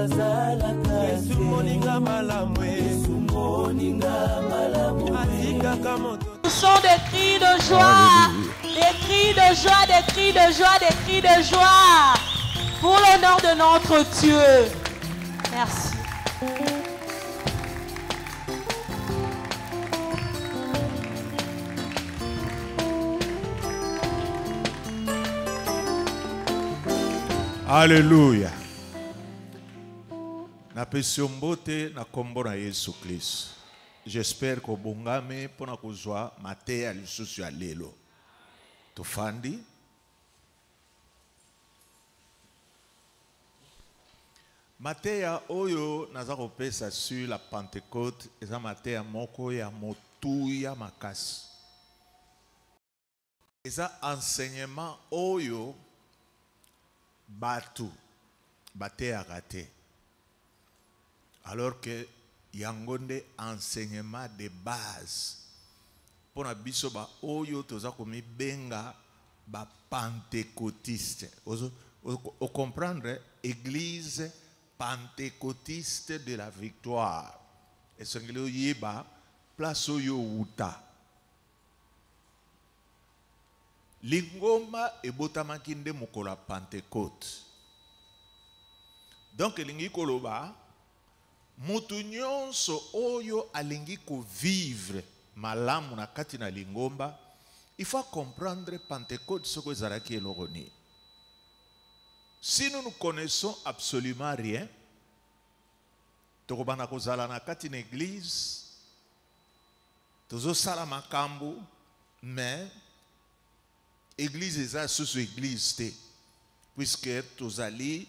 Yesu moninga malamwe. Atika moto. Ce sont des cris de joie, des cris de joie, des cris de joie, des cris de joie pour le nom de notre Dieu. Merci. Alléluia. Na pesio mbote na kombo na Yesu Kristo. J'espère que bongame pona kuzwa mateya lisusu ya lelo. Tufandi. Mateya oyo naza kopesa sur la Pentecôte eza mateya moko ya motuya makasi. Eza enseignement oyo batu bateya kate. Alors que yangonde enseignement de base pona biso ba oyo toza komi benga ba pentecôtiste. O comprendre église pentecôtiste de la victoire. Et ce que le yeba place oyo uta. Lingoma ebotamaki nde mokolo ya Pentecôte. Donc lingi koloba mutu nyonso oyo alingi ko vivre malamu na kati na lingomba, il faut comprendre Pentecôte ce que ezalaki eloko nini. Si nous ne connaissons absolument rien, tokobana kozala na kati na église, tozosala makambo, mais église eza susu église te, puisque tozali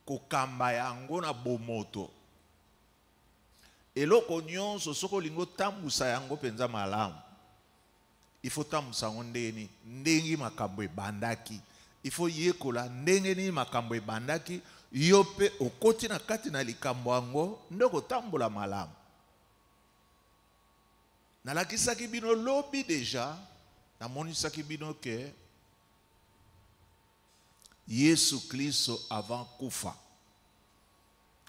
kokamba yango na bomoto. Eloko nyonso soko lingo tambusa yango penza malamu, il faut tambusa yango ndeni ndengi makambo ebandaki. Il faut yekola ndenge ni makambo ebandaki, yope okoti na kati na likambo yango ndoko tambola malamu. Nalakisaki bino lobi deja, namonisaki bino ke Yesu Kristo avant kufa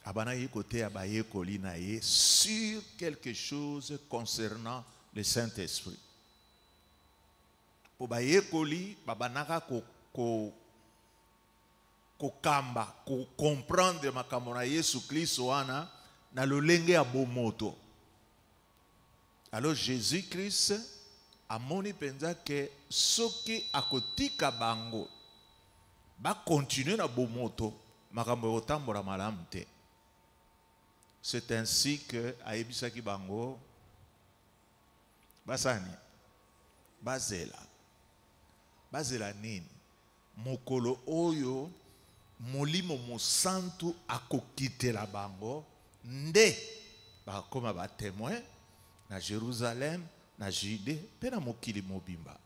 abana yekote abayekoli na ye sur quelque chose concernant le Saint-Esprit. Po bayekoli babanaka kokamba ko comprendre makambo na Yesu Kristo wana na lolenge ya bomoto. Alors Jésus-Christ amoni penza ke soki akotika bango ba continuer na bomoto makambo yotambola malamu te. C'est ainsi que ayebisaki bango basani bazela nini mokolo oyo molimo mosantu akokitela bango nde bakoma ba témoin na Jérusalem, na Judée, pe na mokili mobimba.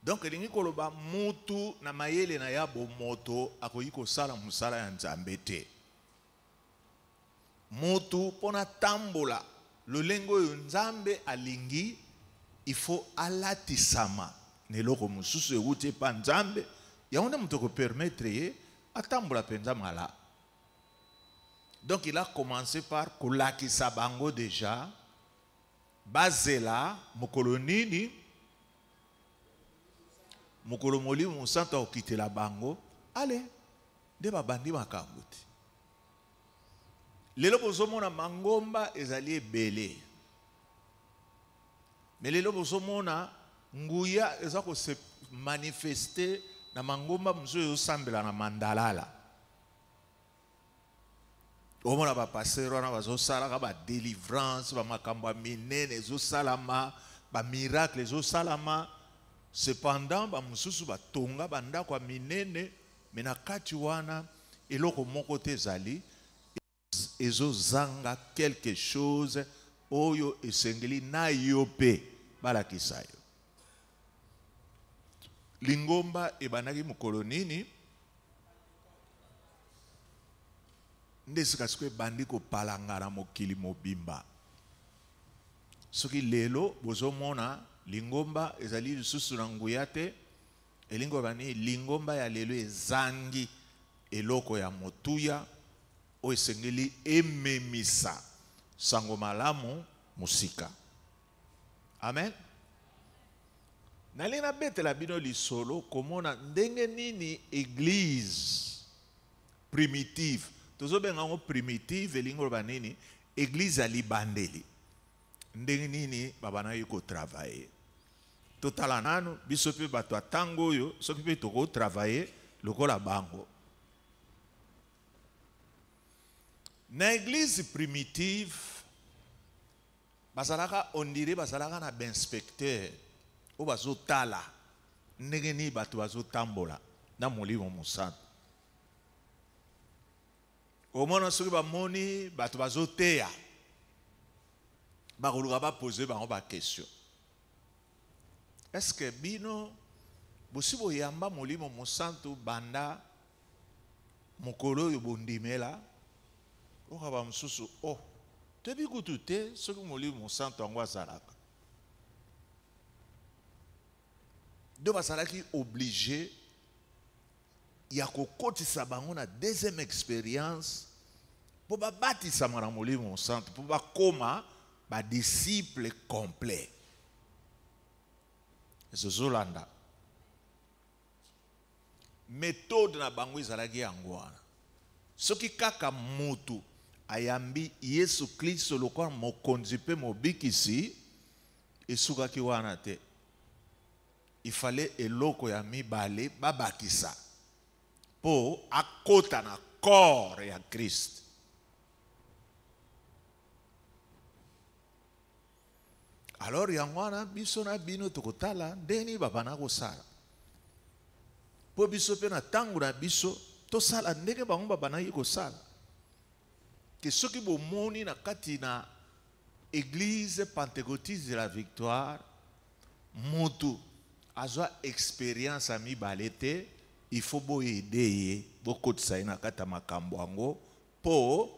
Donc elingi koloba mutu na mayele na ya bomoto akoyi kosala musala ya Nzambe te. Mutu pona tambola lolengo oyo Nzambe alingi, il faut alatisama neloko mususu ewuti pa Nzambe yango mutu ko permettre ye atambola penza mala. Donc il a commencé par kolakisa bango déjà bazela mokolo nini mokolo molimo mosantu okitela bango ale nde babandi makambo te. Lelo bozomona mangomba ezali ebele, mais lelo bozomona nguya eza ko se manifester na mangomba mzo yosambela na mandalala. Omona ba pasteur wana bazosala ka ba délivrance ba makambo minene ezosalama ba miracle ezosalama. Cependant ba mususu ba tonga banda kwa minene mena kati wana eloko moko te zali ezozanga quelque chose oyo esengeli na yope balakisa yo. Lingomba ebanaki mokolo nini ndesika sikwe bandi ko palangana mokili mobimba. Soki lelo bozomona lingomba ezali lisusu na nguya te, elingo bani lingomba ya lelo ezangi eloko ya motuya o esengeli ememisa sango malamu musika. Amen. Nalina betela bino lisolo komona ndenge nini église primitive. Tozo benga ngo primitive elingo ba nini église ali bandeli. Ndenge nini babana yiko travailler. Totala nanu biso pe bato atango yo soki pe toko travailler lokola bango. Na église primitive basalaka on dirait basalaka na inspecteur o bazo tala ndenge ni bato bazo tambola na molimo musantu. Omona soki bamoni bato bazo teya bakoluka ba poser bango ba question. Est-ce que bino bosibo yamba molimo musantu banda mokolo yo bondimela okaba mususu oh tebi kutu te soki molimo musantu yango azalaka. De basalaki obligé ya kokotisa bango na deuxième expérience pour babatisa mwana molimo musantu pour bakoma ba disciple complet. Zolanda méthode na bango ezalaki yango wana. Soki kaka mutu ayambi Yesu Kristo lokola mokonzi pe mobikisi esukaki wana te. Il fallait eloko ya mibale babakisa po akota na corps ya Christ. Alors yango wana biso na bino tokotala ndeni babana kosala. Po biso pe na tango na biso tosala ndenge bango babana kosala. Que soki bomoni na kati na église pentecôtiste de la victoire mutu azwa expérience a mibale te, il faut bo aider bo kotisa na kata makambo yango po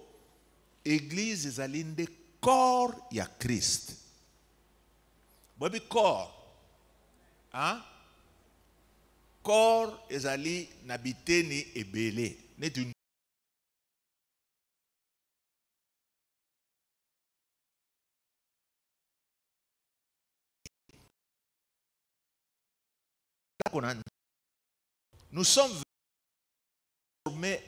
église ezali nde corps ya Christ. Bobi corps, hein? Corps ezali na biteni ebele. Netu nous sommes formés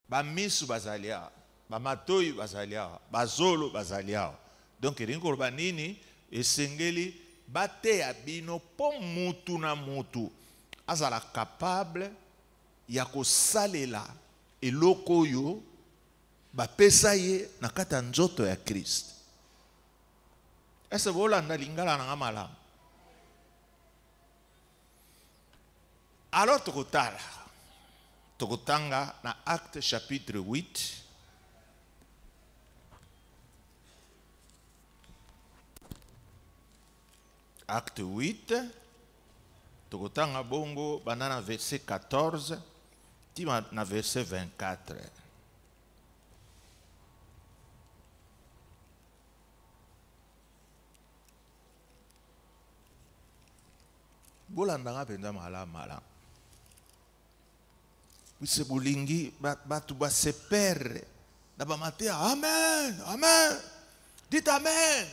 bamisu bazalia, bamatoyi bazalia, bazolo bazalia. Donc ringo banini esengeli bate ya bino po mutu na mutu azala capable ya kosalela eloko yo bapesa ye na kata nzoto ya Christ. Ese bolanda lingala na malamu. Alors tokotanga na Acte chapitre 8. Acte 8, tokotanga bongo banana verset 14, tima na verset 24. Bolandanga penda mala. Wise bolingi batu ba se perdre. Na ba matea amen, amen. Dites amen.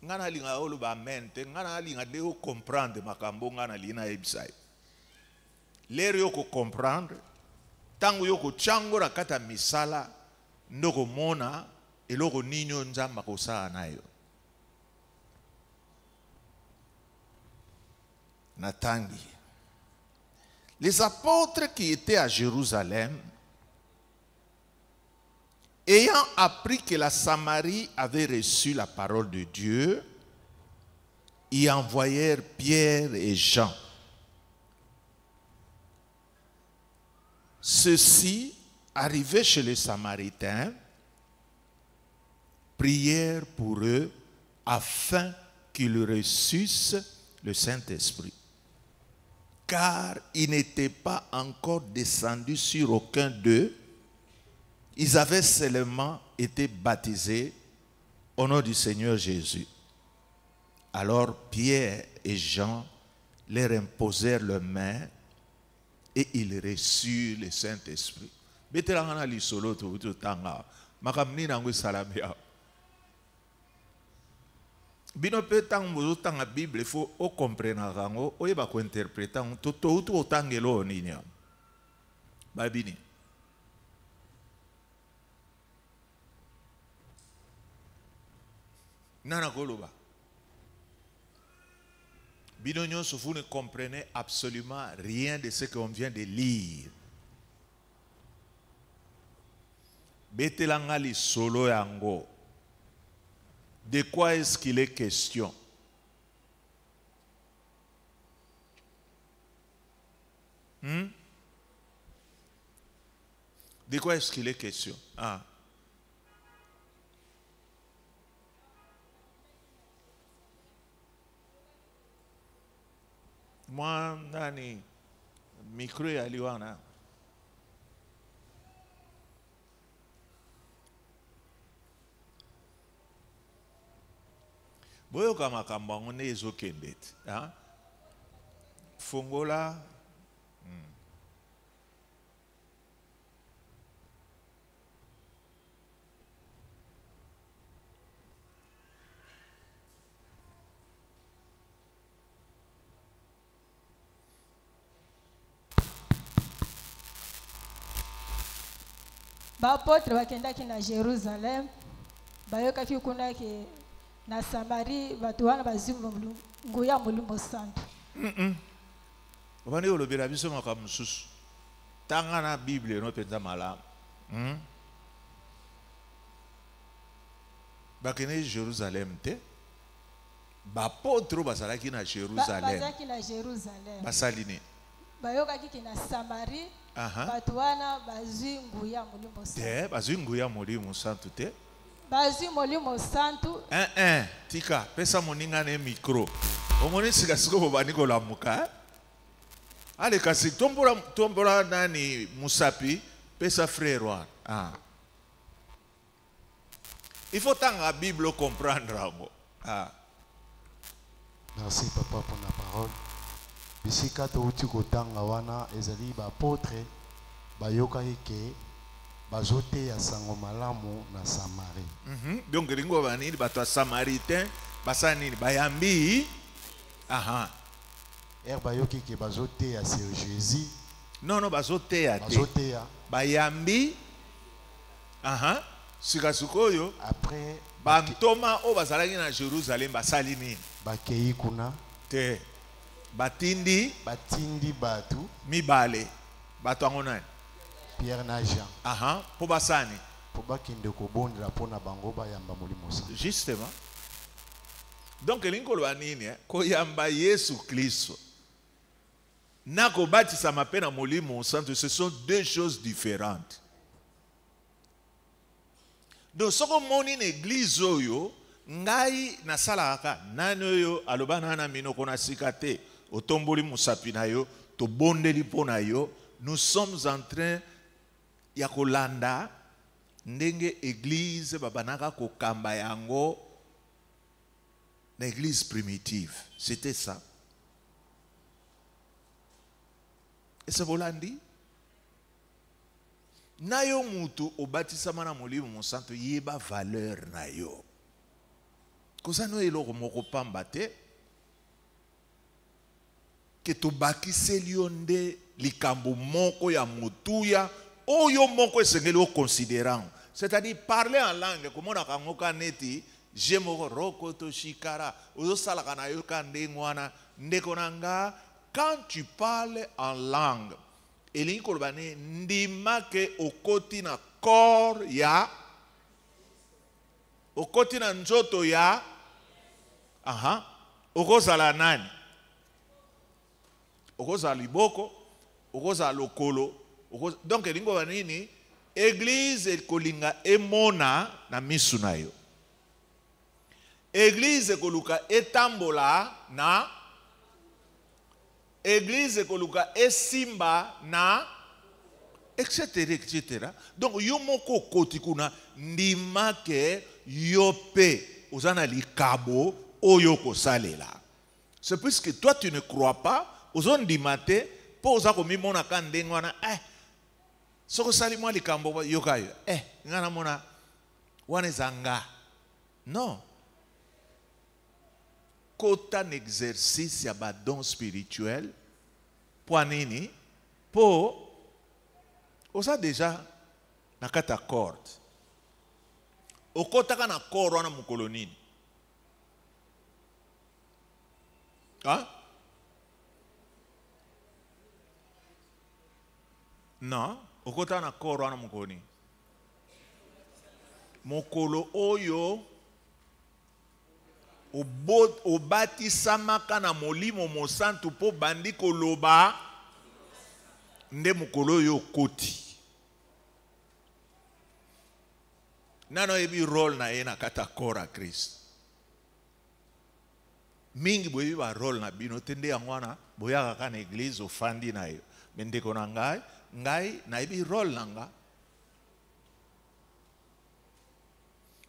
Ngana linga olu ba mente ngana linga de o comprendre makambo ngana lina ebisai lero yo ko comprendre tango yo ko changora kata misala ndoko mona eloko ninyo nzamba ko saa nayo natangi. Les apôtres qui étaient à Jérusalem, ayant appris que la Samarie avait reçu la parole de Dieu, y envoyèrent Pierre et Jean. Ceux-ci, arrivés chez les Samaritains, prièrent pour eux afin qu'ils reçussent le Saint-Esprit. car ils n'étaient pas encore descendus sur aucun d'eux. Ils avaient seulement été baptisés au nom du Seigneur Jésus. Alors Pierre et Jean leur imposèrent leurs mains et ils reçurent le Saint-Esprit. Betelangana li solo to tanga makamni nangu salamia. Bino pe tang mo tanga Bible faut o comprendre rango o yeba ko interpréter to to tangelo ninya. Babini. Nana koloba. Bino nyonso vous ne comprenez absolument rien de ce qu'on vient de lire. Betelanga li solo yango. De quoi est-ce qu'il est question? De quoi est-ce qu'il est question? Ah. Moi, nani, micro ya liwana. Boyo kama kambango ne ezo kendeti. Fongola. Bapotre bakendaki na Jérusalem, bayokaki kuna ke na Samarie batu wana bazimba nguya Molimo Santo. Obani olobela biso makambo susu. Tanga na Bible no penza malamu. Bakene Jérusalem te. Bapotre bazalaki na Jérusalem. Bazalaki na Jérusalem. Basaline. Bayokaki ke na Samarie. Batu wana bazwi nguya Molimo Santo. Te, bazwi nguya Molimo Santo te. Bazwi Molimo Santo. Tika, pesa moninga ne micro. Omoni sika siko bobani ko lamuka. Ale kasi tombola nani Musapi, pesa frère wana. Il faut tanga la Bible comprendre. Merci papa pour la parole. Bisika to uti kotanga wana ezali ba apôtre bayoka ke bazote ya sango malamu na Samarie. Donc ringo bani bato samaritain basani bayambi bayoki ke bazote ya sur Jésus. Non bazote ya bazote ya bayambi sikasukoyo après bantoma o bazalaki na Jérusalem basali nini bakei kuna te batindi batu mibale bato yango nani Pierre na Jean po basani po bakende kobondela pona bango bayamba Molimo Santo. Justement. Donc linkolo nini koyamba Yesu Kristo na kobatisa mape na Molimo Santo, ce sont deux choses différentes. Donc soko moni na église oyo ngai na salaka nani oyo alobana na minoko na sikate otomboli musapi na yo to bondeli pona yo. Nous sommes en train ya kolanda ndenge église babanaka kokamba yango na église primitive. C'était ça. Et c'est volandi. Na yo mutu obatisama na Molimo Santo yeba valeur na yo. Koza no eloko moko pamba te ke tobakiseli yo nde likambo moko ya mutuya oyo moko esengeli oconsidérant. C'est-à-dire parler en langue komona kangoka neti jemoko roko to shikara ozosalaka na yo kandenge wana ndeko nanga. Quand tu parles en langue elingi koloba ne ndima ke okoti na corps ya okoti na nzoto ya okozala nani okozala liboko okozala lokolo donc elingi koloba nini église ekolinga emona na misu na yo, église ekoluka etambola na église ekoluka esimba na etc etc. Donc yo moko koti kuna ndima ke yo pe ozana likabo oyo kosalela. C'est puisque toi tu ne crois pas ozon ndimate po ozako mimona ka ndenge wana soko sali mwa likambo yokayo ngana mona wana zanga. Non. Kota n'exercice ya ba don spirituel pour nini po oza déjà na kata corde okotaka na corde wana mukolo nini non okotaka na corde wana mukolo nini mukolo oyo obatisamaka na molimo mosantu po bandi koloba nde mukolo oyo koti nano ebi role na ye na kata kora Christ mingi boyebi ba role na bino te nde yango wana boyaka ka na église ofandi na yo ndeko na ngai na ebi role na nga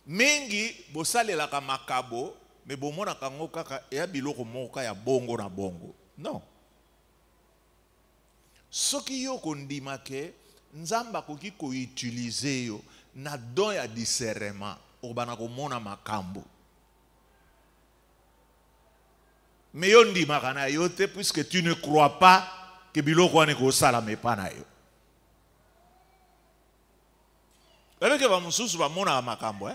mingi bosalelaka makabo me bomonaka ngo kaka ya biloko moko ya bongo na bongo. Non. Soki yo kondima ke nzamba koki ko utiliser yo na don ya discernement obana komona makambo. Mais yo ndima kana yo te puisque tu ne crois pas que biloko ane ko sala me pana yo. Avec ba mususu ba mona makambo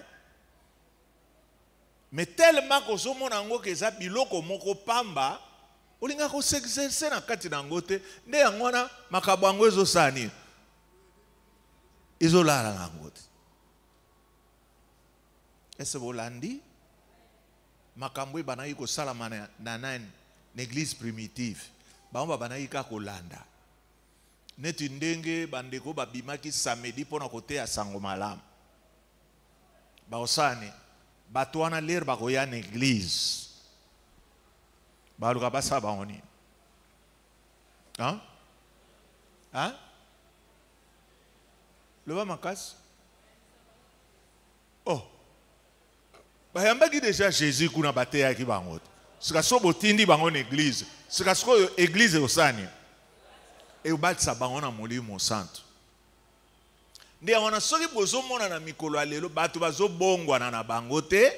Mais tellement que so mona ngo ke za biloko moko pamba olinga ko s'exercer na kati na ngote nde yango na makabo yango ezo sani izolala na ngote. Ese bolandi makambo banayi ko sala mana na l'église primitive ba banayi ka kolanda neti ndenge bandeko babimaki samedi pona kote ya sango malamu ba osane bato wana lere bakoya na église baluka basaba oni leba makasi bayambaki déjà Jésus kuna bateyaki bango sika so botindi bango na église sika sikoyo église osani ebatisa bango na molimo santo nde wana soki bozomona na mikolo ya lelo bato bazobongwana na bango te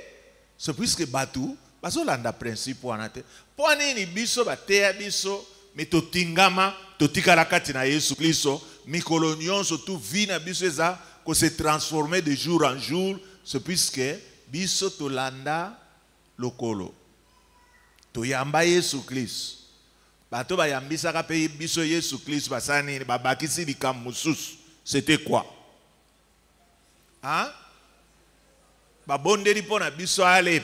c'est puisque bato bazolanda principe wana te mpo nini biso bateya biso me totingama totikala kati na Yesu Kristo mikolo nyonso tu vi na biso eza ko se transformer de jour en jour c'est puisque biso tolanda lokolo toyamba Yesu Kristo bato bayambisaka pe biso Yesu Kristo basani babakisi likambo mosusu c'était quoi babondeli pona biso ale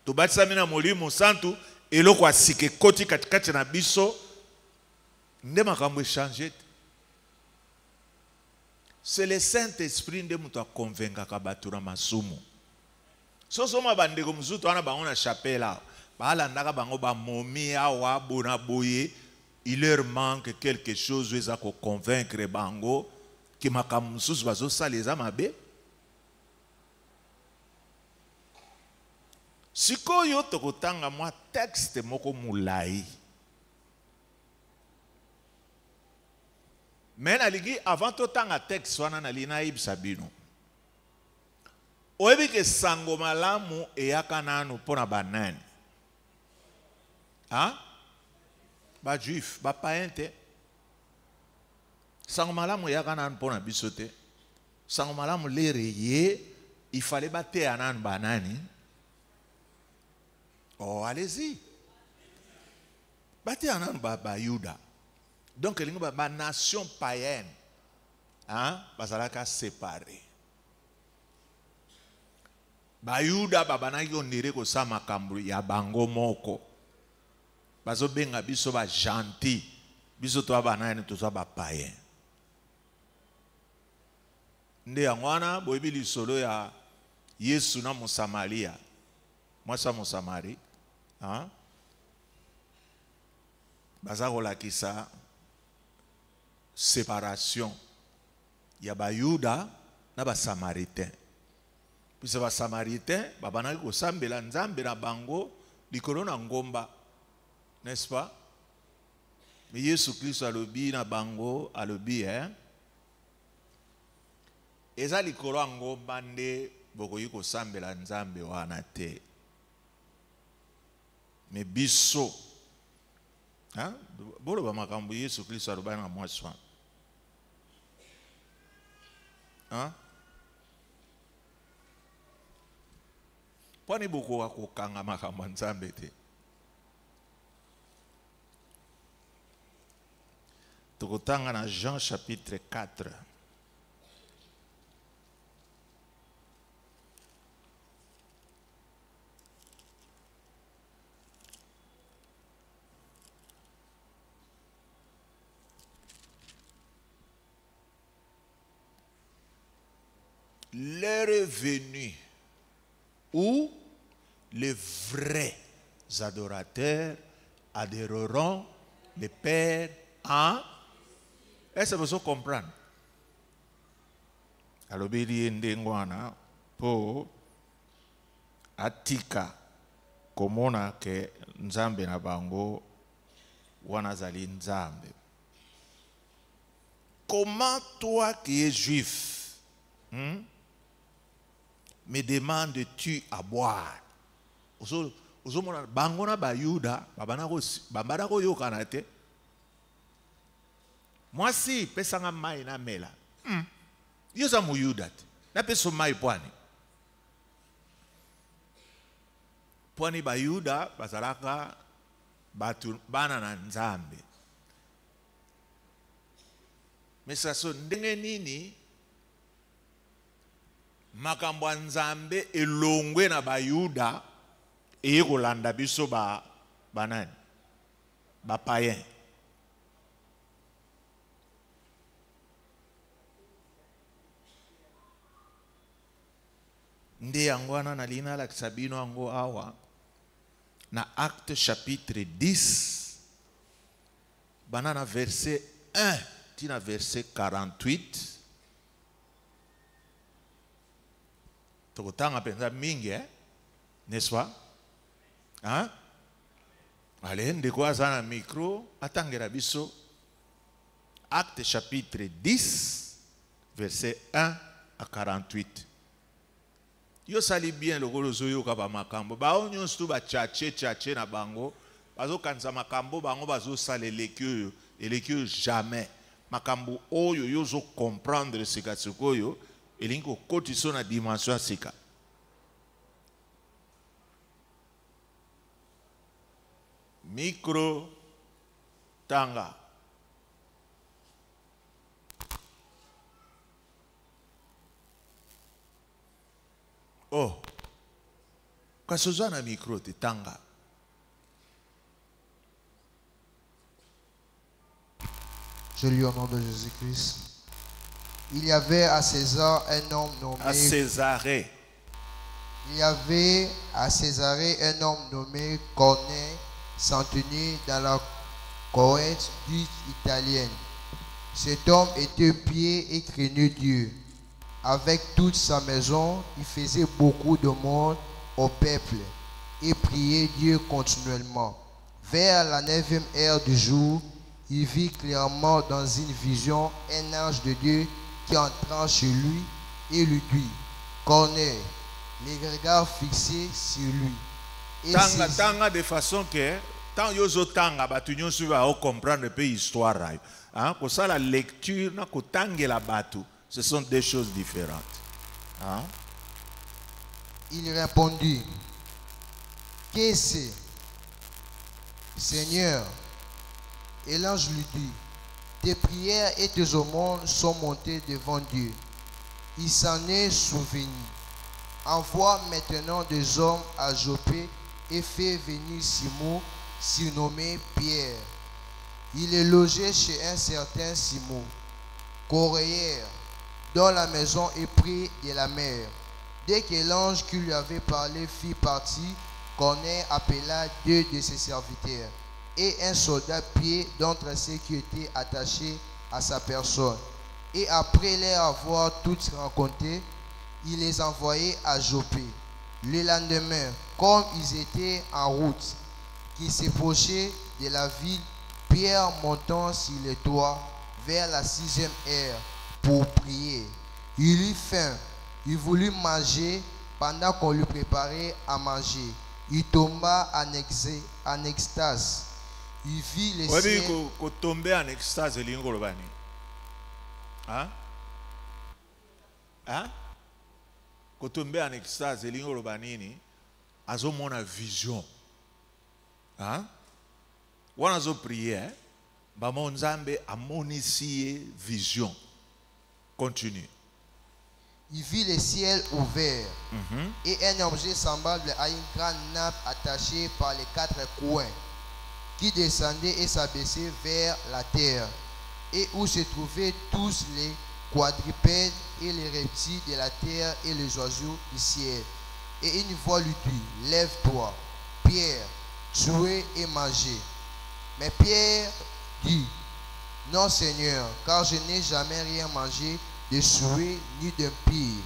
tobatisami na molimo santu eloko asike koti katikati na biso nde makambo échanger. C'est le Saint-Esprit nde muto akonvaincaka bato na masumu sosoma bandeko musutu wana bango na chapela balandaka bango bamomi awa bona boye il leur manque quelque chose eza ko convaincre bango ki makambo mususu bazosala eza mabe. Sikoyo tokotanga mwa texte moko mulai. Mais naligi avant totanga texte wana nalina ibisa bino. Oyebi ke sango malamu eyaka nanu pona banani. Ba juif, ba païen te. Sango malamu eyaka nanu pona biso te. Sango malamu lereye, il fallait bate anan banani. Oh, allez-y. Bati anan ba Yuda. Donc, il y a une nation païenne. Bazalaka séparé. Ba Yuda babanaki ondire ko sa makambo ya bango moko. Bazo benga biso ba gentil. Biso to banani to ba païen. Nde yangwana boyebi lisolo ya Yesu na Mosamaria. Mwasa Mosamari. bazako qui ça séparation ya ba Yuda na ba Samaritain. Puis ba Samaritain babanaki ko sambela nzambe na bango likolo na ngomba, n'est-ce pas? Mais Yesu Christ alobi na bango alobi eza likolo ya ngomba nde bokoki kosambela nzambe wana te. Mais biso boloba makambo Yesu Kristo aloba na mwasi wana pwani bokoka kokanga makambo ya nzambe te. Tokotanga na Jean chapitre 4. L'heure est venue où les vrais adorateurs adoreront le Père en... Est-ce que vous comprenez? Alors, ndengwana po atika komona ke nzambe na bango wanazali nzambe. Comment toi qui es juif me demandes-tu à boire? Ozomona bango na bayuda babana ko yokana te. Moi si pesanga mai na mela. Yoza muyuda te. Na peso mai pwani. Pwani bayuda bazalaka batu bana na nzambe. Mesa so ndenge nini makambo nzambe elongwe na bayuda ekolanda biso banani ba païen. Nde yango wana na lina la kisabino ango awa na Acte chapitre 10 banana verset 1 tina verset 48. Tokotanga penza mingi n'est-ce pas? Allez, ndeko azana micro atangera biso Acte chapitre 10 verset 1 à 48. Yo sali bien le golo zoyo kaba makambo ba onyo stu ba chache na bango bazo kanza makambo bango bazo sale lekyo jamais makambo oyo yo zo comprendre sika sikoyo elingo kotiso na dimension sika. Micro tanga. Oh, kasozana micro te tanga. Je lis au nom de Jésus-Christ. Il y avait à César un homme nommé... À Césarée. Il y avait à Césarée un homme nommé Corneille, centenier dans la Corinthe dite italienne. Cet homme était pieux et craignait Dieu. Avec toute sa maison, il faisait beaucoup de monde au peuple et priait Dieu continuellement. Vers la 9e heure du jour, il vit clairement dans une vision un ange de Dieu qui entra chez lui et lui dit: Corneille, les regards fixés sur lui. Et tanga de façon que tant yozo tanga batunyo suva au comprendre le pays histoire pour ça la lecture na ko tangela batu. Ce sont deux choses différentes. Il répondit: Qu'est-ce, Seigneur? Et l'ange lui dit: Tes prières et tes aumônes sont montées devant Dieu. Il s'en est souvenu. Envoie maintenant des hommes à Jopé et fais venir Simon, surnommé Pierre. Il est logé chez un certain Simon, coréen, dont la maison est près de la mer. Dès que l'ange qui lui avait parlé fit partie, Corneille appela deux de ses serviteurs et un soldat pied d'entre ceux qui étaient attachés à sa personne. Et après les avoir tous rencontrés, il les envoyait à Joppé. Le lendemain, comme ils étaient en route, qui s'approchaient de la ville, Pierre montant sur les toits vers la 6e heure pour prier. Il eut faim, il voulut manger pendant qu'on lui préparait à manger. Il tomba en extase. Il vit les ciels. Ko tomber en extase lingo lobani. Hein? Hein? Ko tomber en extase lingo lobani ni azo mona vision. Hein? Wana zo prier, ba mon Nzambe amonisi vision. Continue. Il vit les ciels ouverts et un objet semblable à une grande nappe attachée par les 4 coins qui descendait et s'abaissait vers la terre et où se trouvaient tous les quadrupèdes et les reptiles de la terre et les oiseaux du ciel. Et une voix lui dit, lève-toi, Pierre, tuez et mangez. Mais Pierre dit, non Seigneur, car je n'ai jamais rien mangé de souhait ni d'impie.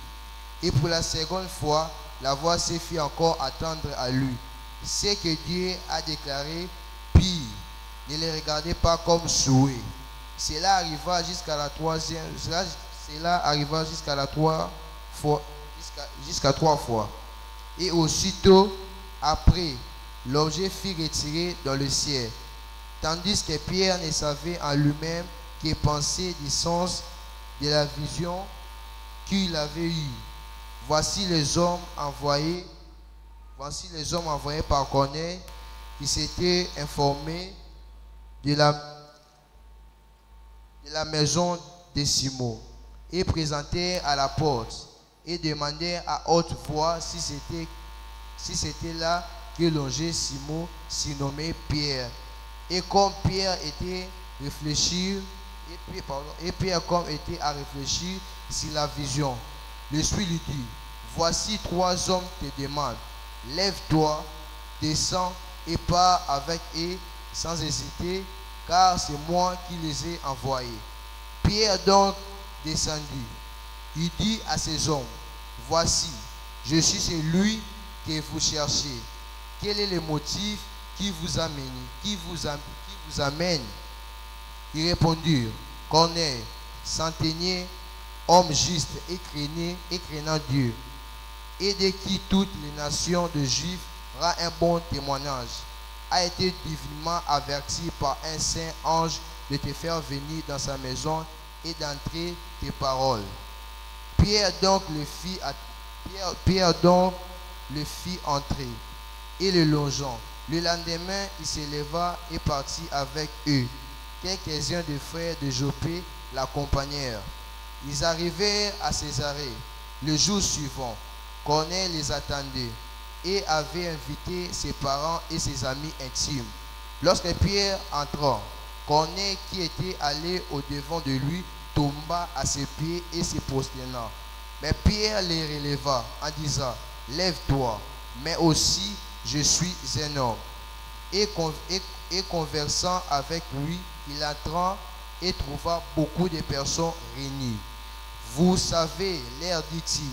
Et pour la seconde fois, la voix se fit encore attendre à lui. Ce que Dieu a déclaré, pire, ne les regardez pas comme souhait. Cela arriva jusqu'à la troisième, cela arriva jusqu'à la 3 fois, jusqu'à 3 fois. Et aussitôt après, l'objet fut retiré dans le ciel, tandis que Pierre ne savait en lui-même que penser du sens de la vision qu'il avait eue. Voici les hommes envoyés par Corneille qui s'étaient informés de la maison de Simon et présentèrent à la porte et demandèrent à haute voix si c'était là que longeait Simon, surnommé Pierre. Et comme Pierre était comme était à réfléchir sur la vision, l'Esprit lui dit, voici 3 hommes te demandent, lève-toi, descends et pars avec eux sans hésiter, car c'est moi qui les ai envoyés. Pierre donc descendit. Il dit à ces hommes, voici, je suis celui que vous cherchez. Quel est le motif qui vous amène? Ils répondirent, Corneille, centenier, homme juste et craignant Dieu, et de qui toutes les nations de Juifs rend un bon témoignage, a été divinement averti par un saint ange de te faire venir dans sa maison et d'entrer tes paroles. Pierre donc le fit entrer et le longeant. Le lendemain, il se leva et partit avec eux. Quelques-uns des frères de Joppé l'accompagnèrent. Ils arrivèrent à Césarée le jour suivant. Corneille les attendait et avait invité ses parents et ses amis intimes. Lorsque Pierre entra, Corneille, qui était allé au-devant de lui, tomba à ses pieds et se prosterna. Mais Pierre les releva en disant, lève-toi, mais aussi je suis un homme. Et conversant avec lui, il entra et trouva beaucoup de personnes réunies. Vous savez, leur dit-il,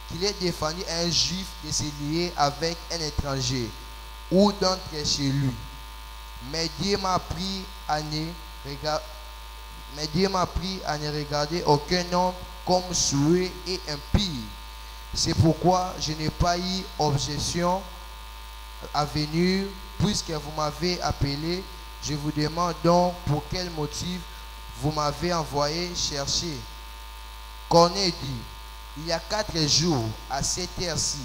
qu'il est défendu à un juif de se lier avec un étranger ou d'entrer chez lui. Mais Dieu m'a pris à ne regarder aucun homme comme souillé et impie. C'est pourquoi je n'ai pas eu objection à venir, puisque vous m'avez appelé. Je vous demande donc pour quel motif vous m'avez envoyé chercher. Corneille dit, il y a 4 jours, à cette heure-ci,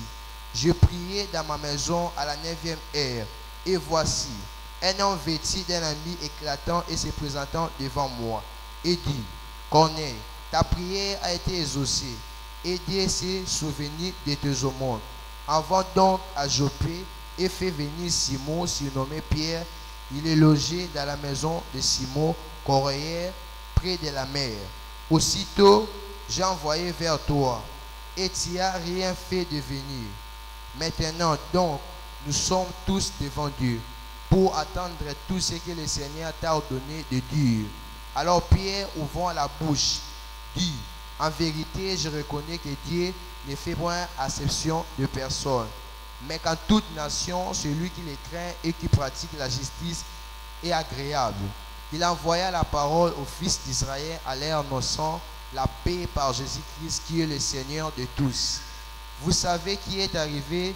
je priais dans ma maison à la 9e heure, et voici, un homme vêtu d'un habit éclatant et se présentant devant moi, et dit, Corneille, ta prière a été exaucée, et Dieu s'est souvenu de tes aumônes. Envoie donc à Joppé et fais venir Simon, surnommé Pierre. Il est logé dans la maison de Simon, correilleur, près de la mer. Aussitôt, j'ai envoyé vers toi, et tu n'as rien fait de venir. Maintenant donc, nous sommes tous devant Dieu, pour attendre tout ce que le Seigneur t'a ordonné de dire. Alors Pierre, ouvrant la bouche, dit, en vérité, je reconnais que Dieu ne fait point exception de personne, mais qu'en toute nation, celui qui les craint et qui pratique la justice est agréable. Il envoya la parole aux fils d'Israël à leur innocent la paix par Jésus-Christ qui est le Seigneur de tous. Vous savez qui est arrivé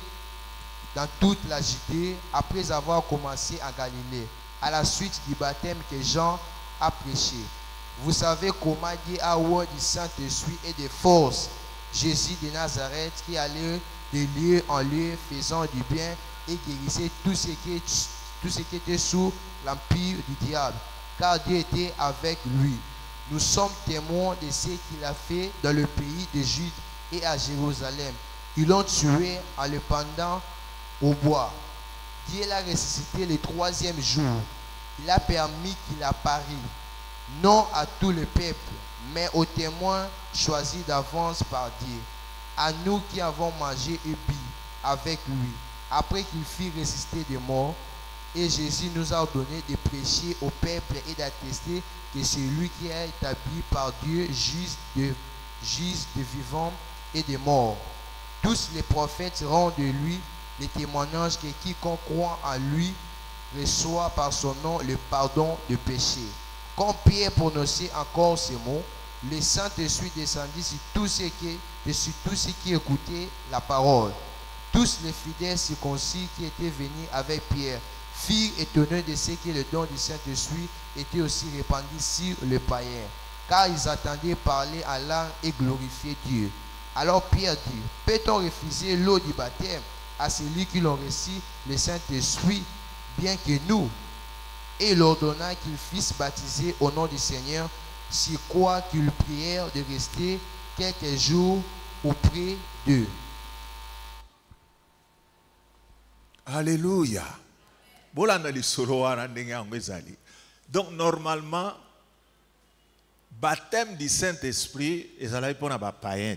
dans toute la Judée après avoir commencé en Galilée, à la suite du baptême que Jean a prêché. Vous savez comment Dieu a ouvert du Saint-Esprit et de force Jésus de Nazareth qui allait de lieu en lieu faisant du bien et guérissait tout ce qui était sous l'empire du diable, car Dieu était avec lui. Nous sommes témoins de ce qu'il a fait dans le pays de Jude et à Jérusalem. Ils l'ont tué en le pendant au bois. Dieu l'a ressuscité le 3e jour. Il a permis qu'il apparaisse, non à tout le peuple, mais aux témoins choisis d'avance par Dieu, à nous qui avons mangé et bu avec lui, après qu'il fut ressuscité des morts. Et Jésus nous a ordonné de prêcher au peuple et d'attester que c'est lui qui est établi par Dieu, juge de vivants et des morts. Tous les prophètes rendent de lui le témoignage que quiconque croit en lui reçoit par son nom le pardon de péché. Quand Pierre prononçait encore ces mots, le Saint-Esprit descendit sur tous ceux qui écoutaient la parole. Tous les fidèles circoncis qui étaient venus avec Pierre firent étonnés de ce que le don du Saint-Esprit était aussi répandu sur les païens, car ils attendaient parler en langue et glorifier Dieu. Alors Pierre dit, peut-on refuser l'eau du baptême à celui qui l'ont reçu le Saint-Esprit, bien que nous? Et il ordonna qu'ils fissent baptiser au nom du Seigneur, sur quoi qu'ils prièrent de rester quelques jours auprès d'eux. Alléluia. Donc normalement, baptême du Saint-Esprit, ils allaient pour un païen.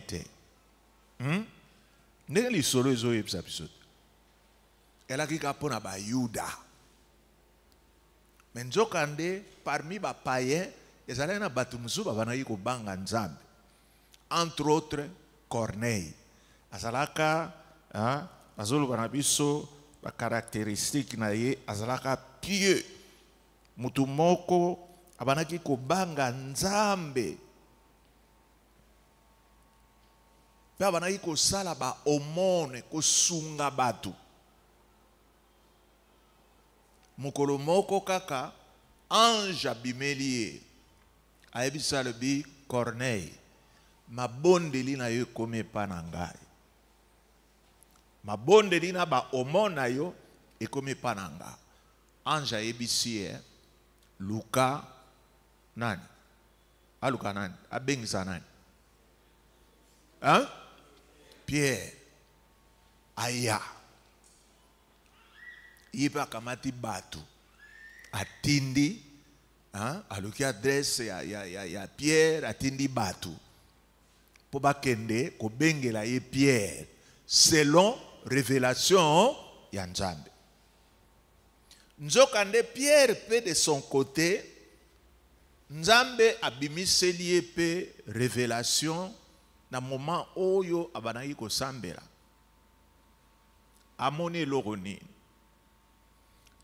N'est-ce pas les solo épisode? Elle a dit qu'il pour un Yuda. Mais Nzokande parmi les païens, ils allaient na batumusu babanayi ko banga nzambe. Entre autres, Corneille. Azalaka, azolo banabiso. La caractéristique na ye azalaka pieux. Mutu moko abanaki ko banga nzambe. Pe abanaki ko sala ba omone ko sunga batu. Mukolo moko kaka ange abimelie. Ayebisa lebi Corneille. Mabondeli na yo kome panangai. Mabonde lina ba omona yo ekomi pananga. Anja ebisi Luka nani? A Luka nani? A bengisa nani? Hein? Pierre. Aya. Ipa kamati batu. Atindi. Hein? Aluki adresse ya Pierre atindi batu. Po bakende ko bengela ye Pierre. Selon révélation ya Nzambe. Nzokande Pierre pe de son côté, Nzambe abimiseli pe révélation na moment oyo abanayi ko sambela. Amoni loroni.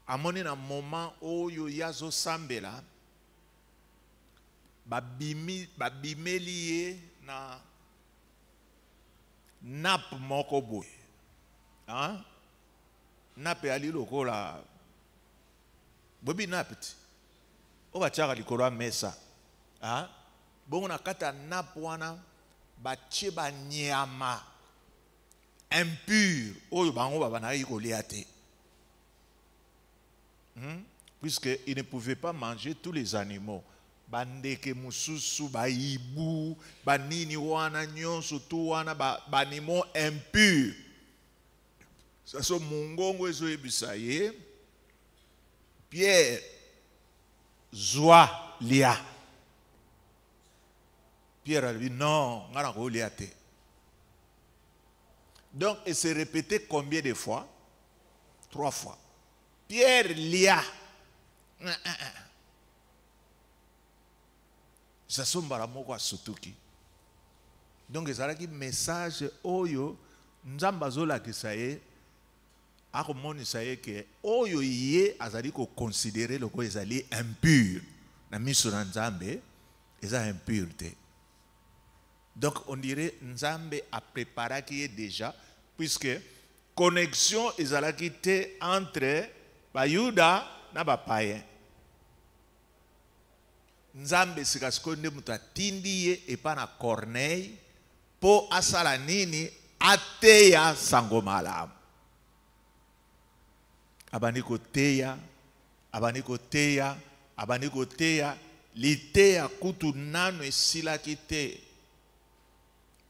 Amoni na moment oyo yazo sambela babimeli na nap moko boye. Hein? Nape ali lokola bobi napiti. Oba chaka likolo mesa. Hein? Bongo na kata nap wana batie ba nyama impur oyo bango babanayi kolia te. Puisque ils ne pouvaient pas manger tous les animaux. Bandeke mususu ba ibu banini wana nyonso tu wana banimo impur. Ça so mungongo ezo ebisa ye Pierre zwa lia. Pierre a dit non, ngana ko lia te. Donc il s'est répété combien de fois? 3 fois. Pierre lia. Ça sombara moko asutuki. Donc ezalaki message oyo nzamba zola kisaye akomonisa ye ke oyo ye azali ko considérer loko ezali impur na miso na Nzambe eza impur te. Donc on dirait Nzambe a préparé qui est déjà puisque connexion ezalaki te entre Bayuda na bapayen. Nzambe sikasikonde mutu atindi ye epa na Corneille po asala nini ateya sango malamu. Abani koteya, abani koteya, abani koteya, liteya kutu nano esilaki te.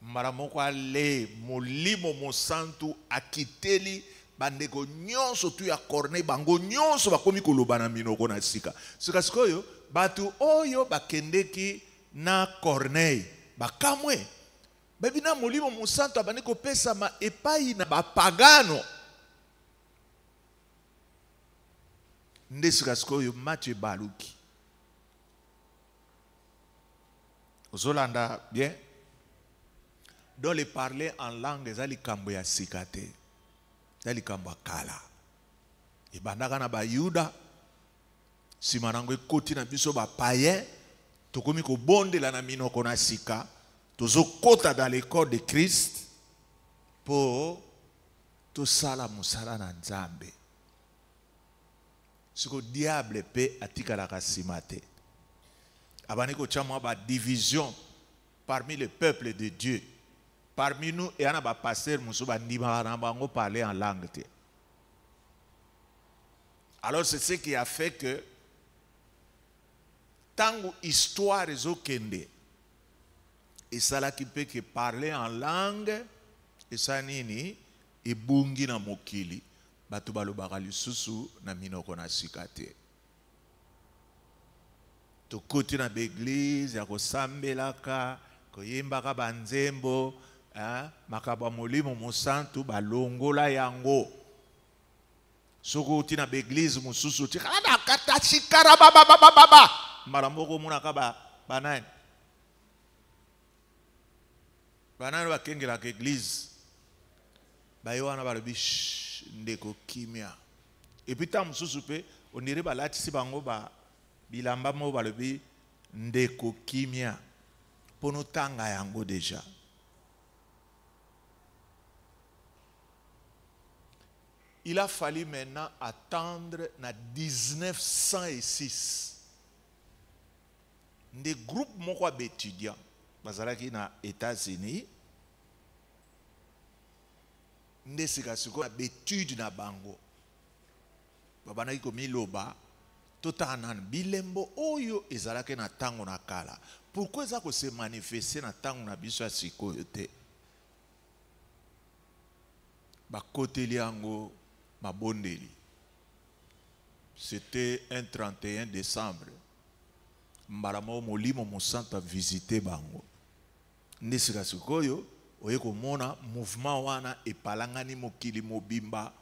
Maramoko ale molimo mosantu akiteli bandeko nyonso tu ya Corneille bango nyonso bakomi koloba na minoko na sika. Sikasikoyo batu oyo bakendeki na Corneille bakamwe babina molimo mosantu abani kopesa ma epai na bapagano. Nde sikasikoyo Mathieu baluki. Ozolanda bien. Dans le parler en langue, zali kambo ya sikate. Zali kambo kala. E bandaka na Bayuda. Simanango ekoti na biso ba païen. Tokomi ko bonde la na minoko na sika. Tozo kota dans le corps de Christ. Po to sala musala na Nzambe. Siko diable pe atika la kasimate. Abani ko chamwa ba division parmi le peuple de Dieu. Parmi nous, il y a un pasteur qui parler en langue. Alors c'est ce qui a fait que tant histoire est okende et ça là qui peut que parler en langue et ça nini et bungi na mokili batu balobaka lisusu na minoko na sikate. To koti na l'église ya kosambelaka koyembaka banzembo makaba molimo mosantu balongola yango soko uti na l'église mususu ti kana kata chikara baba maramoko muna kaba banani bakengela ka église bayoana balobi ndeko kimia et puis ta mususu pe onire balatisi bango ba bilamba mo balobi ndeko kimia pono tanga yango déjà. Il a fallu maintenant attendre na 1906. Des groupes moko d'étudiants bazalaki na États-Unis. Nde sikasiko na betude na bango. Babanaki ko miloba totanan bilembo oyo ezalaki na tango na kala. Pourquoi ça ko se manifester na tango na biso ya sikoyo te? Bakoteli yango mabondeli. C'était un 31 décembre. Mbaramo molimo mosantu a visité bango. Ndesika sikoyo oye komona mouvement wana epalangani mokili mobimba.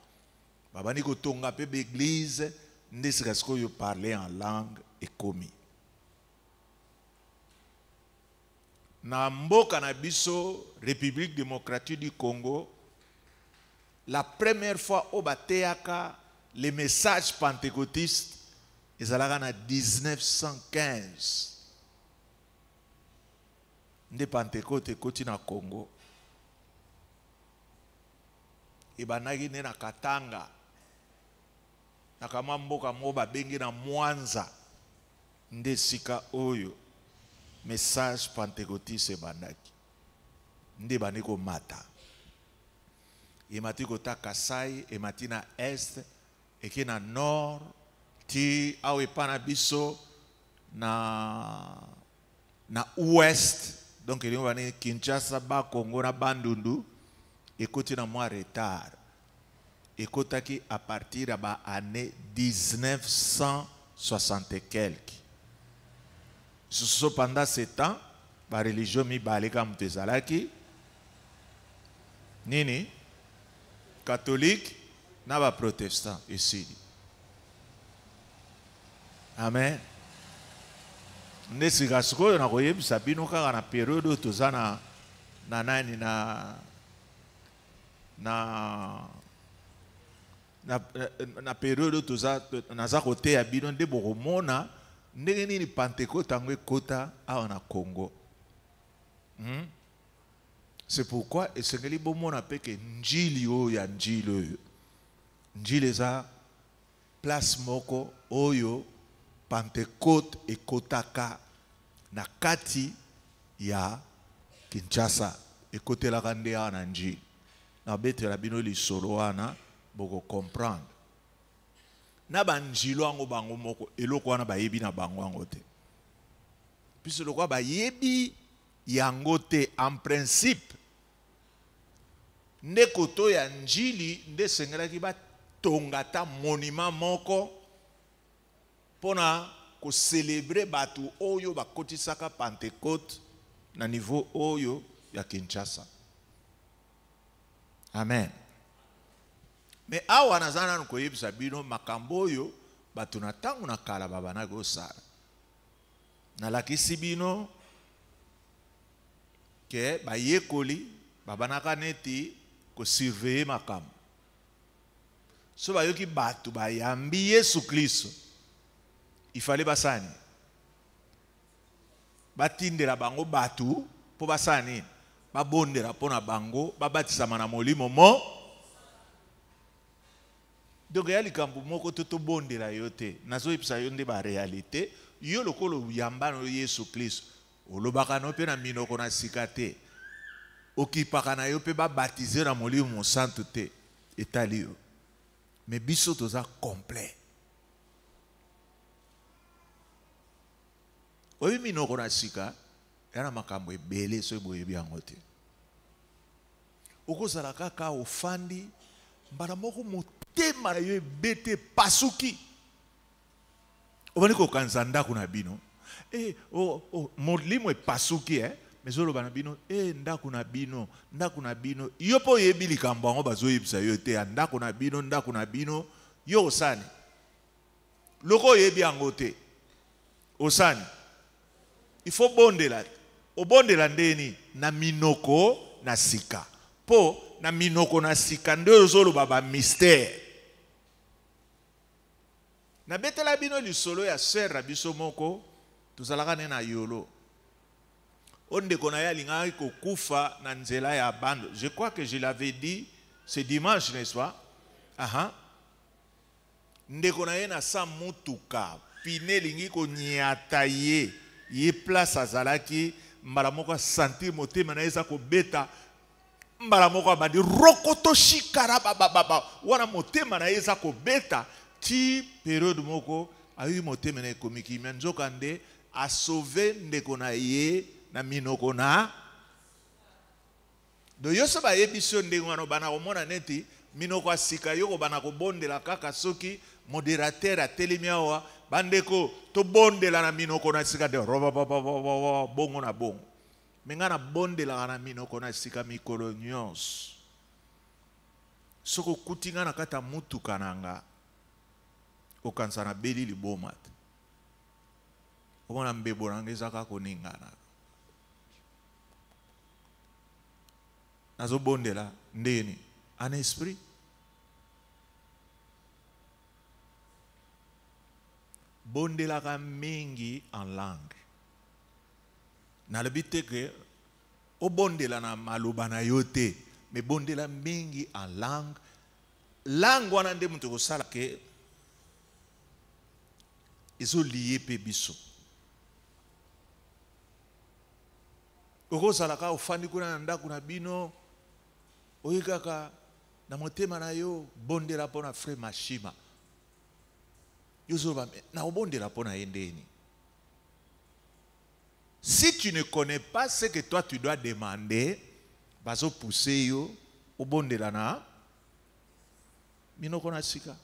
Babani kotonga pe l'église ndesika sikoyo parler en langue ekomi. Na mboka na biso République démocratique du Congo, la première fois au Bateaka, les messages pentecôtistes, ils allaient en 1915. Les Pentecôtes étaient na Congo. Et banagi na Katanga. Na kamamboka moba bengi na Mwanza. Nde sika oyo. Message pentecôtiste bandaki. Nde baniko mata. Et mati kota Kasai, et mati na Est, et qui na Nord, ti awe pana biso na Ouest, donc il y a Kinshasa, ba Congo na Bandundu, et koti na moi retard. Et kotaki à partir de l'année 1960 et quelques. Pendant ce temps, la religion mi baleka mtezalaki, nini? Catholique, n'a pas protestant ici. Amen. Nde sika sikoyo na koyebisa bino kaka na periode toza na nani na periode toza naza koteya bino nde bokomona ndenge nini Pentecôte yango ekota awa na Congo. C'est pourquoi esengeli bomona peke njili oyo ya njili oyo. Njili eza place moko oyo Pentecôte ekotaka na kati ya Kinshasa. Ekotelaka nde awa na njili. Na betela bino lisolo wana boko comprendre. Na banjilo yango bango moko eloko wana bayebi na bango yango te. Puis lokwa bayebi yango te en principe. Nde koto ya njili nde sengelaki batongata monument moko pona ko célébrer batu oyo bakotisaka Pentecôte na niveau oyo ya Kinshasa. Amen. Mais awa nazana nkoyebisa bino makambo oyo batu na tangu na kala babana kosala. Nalakisi bino ke bayekoli babanaka neti ko surveiller makambo. So bayoki batu bayambi Yesu Kristo. Il fallait basani. Batindela bango batu po basani. Babondela pona bango babatisama na molimo mo. Donc ya likambo moko toto bondela yote. Nazo ipsa yonde ba réalité. Yo lokolo yambano Yesu Kristo. Olobaka no pe na minoko na sikate. Okipaka na yo pe babatiser na molimo santo te. Etali yo. Mais biso toza complet. Oyo minoko na sika yana makambo ebele so boyebi yango te. Okozala kaka ofandi mbala moko motema na yo ebete pasuki. Obani ko kanza ndako na bino. Molimo epasuki mezolo bana bino ndako na bino yo po yebi likambo yango bazoyebisa yo te ndako na bino yo osani. Loko yebi yango te. Osani. Il faut bondela. Obondela ndeni na minoko na sika. Po na minoko na sika nde ozolo baba mystère. Na betela bino lisolo ya sœur biso moko tozalaka ne na yolo. Onde kona ya linga ko kufa na nzela ya bando. Je crois que je l'avais dit ce dimanche, n'est-ce pas? Aha. Ndeko na ye na sa mutuka pine lingi ko nyata ye place azalaki mbala moko sentir motema na eza ko beta mbala moko abandi rokoto shikara baba wana motema na eza ko beta ti periode moko ayi motema na komiki menzoka nde a sauver ndeko na ye na minoko na do yoso ba yebiso ndenge wana bana komona neti minoko asika yoko bana ko bondela kaka soki modérateur a telemiawa bandeko to bondela na minoko na sika de roba bongo na bongo menga na bondela na minoko na sika mikolo nyos soko kutinga na kata mutu kananga okansa na beli libomat omona mbebo nangeza ka koningana nazo bondela ndeni un esprit. Bondelaka mingi en langue. Na lebite ke o bondela na maloba na yote, me bondela mingi en langue. Langue wana nde mutu ko sala ke ezo lié pe biso. Oko sala ka ofandi kuna na ndako na bino oyikaka na motema na yo bondela pona frère Mashima. Si tu ne connais pas ce que toi tu dois demander, bazo pousser yo au bondela na minoko na sika.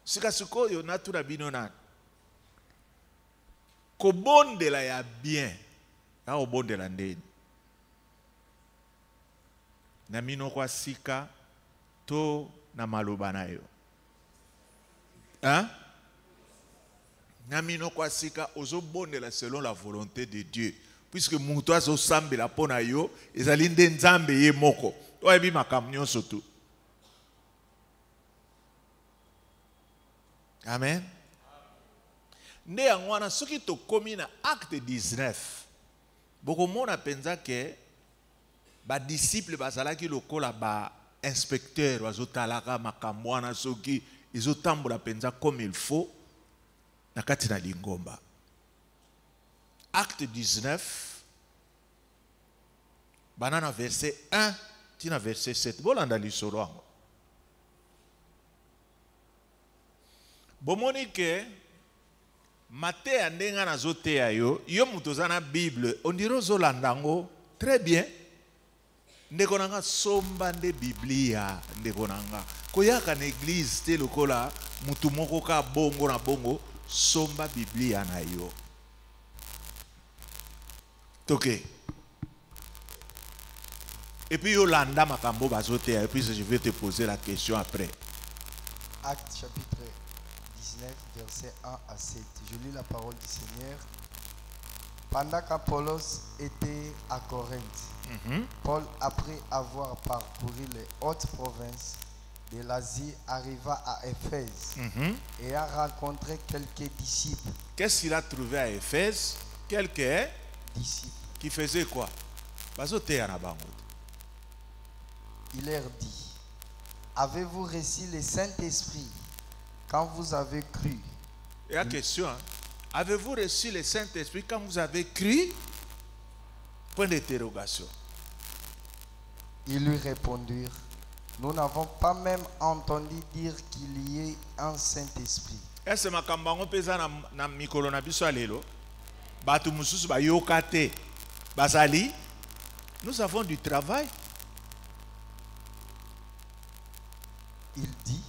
Sika suko yo na tuna bino na. Ko bondela ya bien. Na o bondela ndeni. Na minoko sika to na maloba na yo. Hein? Namino kwa sika ozo bondela selon la volonté de Dieu. Puisque mutu azo sambela pona yo, ezali nde nzambe ye moko. Oyebi makambo nyonso tu. Amen. Nde yango wana soki tokomi na acte 19. Bokomona penza ke ba disciple bazalaki lokola ba inspecteur bazotalaka makambo wana soki ezotambola penza comme il faut na kati na lingomba. Acte 19 banana verset 1 tina verset 7 bolanda lisolo yango. Bomoni ke Matéa ndenga nazoteya yo mutu oza na Bible on dirait ozolanda yango très bien. Ndeko nanga somba nde Biblia ndeko nanga koyaka na église te lokola mutu moko ka bongo na bongo somba Biblia na yo. Toke. Et puis Yolanda makambo bazoteya et puis je vais te poser la question après. Acte chapitre 19, versets 1 à 7. Je lis la parole du Seigneur. Pendant qu'Apollos était à Corinthe, Paul, après avoir parcouru les hautes provinces de l'Asie, arriva à Éphèse et a rencontré quelques disciples. Qu'est-ce qu'il a trouvé à Éphèse? Quelques disciples. Qui faisaient quoi? Il leur dit, avez-vous reçu le Saint-Esprit quand vous avez cru? Et la question, hein? Avez-vous reçu le Saint-Esprit quand vous avez cru? Point d'interrogation. Ils lui répondirent, nous n'avons pas même entendu dire qu'il y ait un Saint-Esprit. Est-ce que ma kambango pesa na mikolo na biso alelo? Batu mususu ba yokate. Basali, nous avons du travail. Il dit,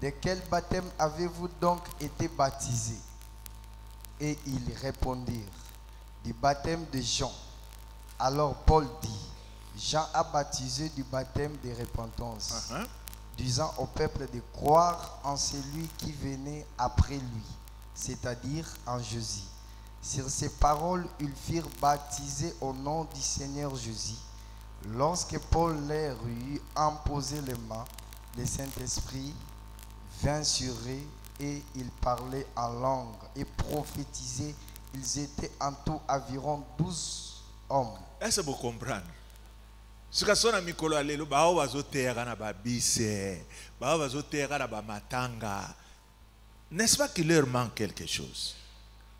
de quel baptême avez-vous donc été baptisés? Et ils répondirent, du baptême de Jean. Alors Paul dit, Jean a baptisé du baptême de repentance, disant au peuple de croire en celui qui venait après lui, c'est-à-dire en Jésus. Sur ces paroles, ils furent baptisés au nom du Seigneur Jésus. Lorsque Paul leur eut imposé les mains, le Saint-Esprit vint sur eux et ils parlaient en langue et prophétisaient. Ils étaient en tout environ 12 hommes. Est-ce que vous comprenez? Ce que son ami Kolo alelo bao bazotera na babise, bao bazotera na bamatanga. N'est-ce pas qu'il leur manque quelque chose?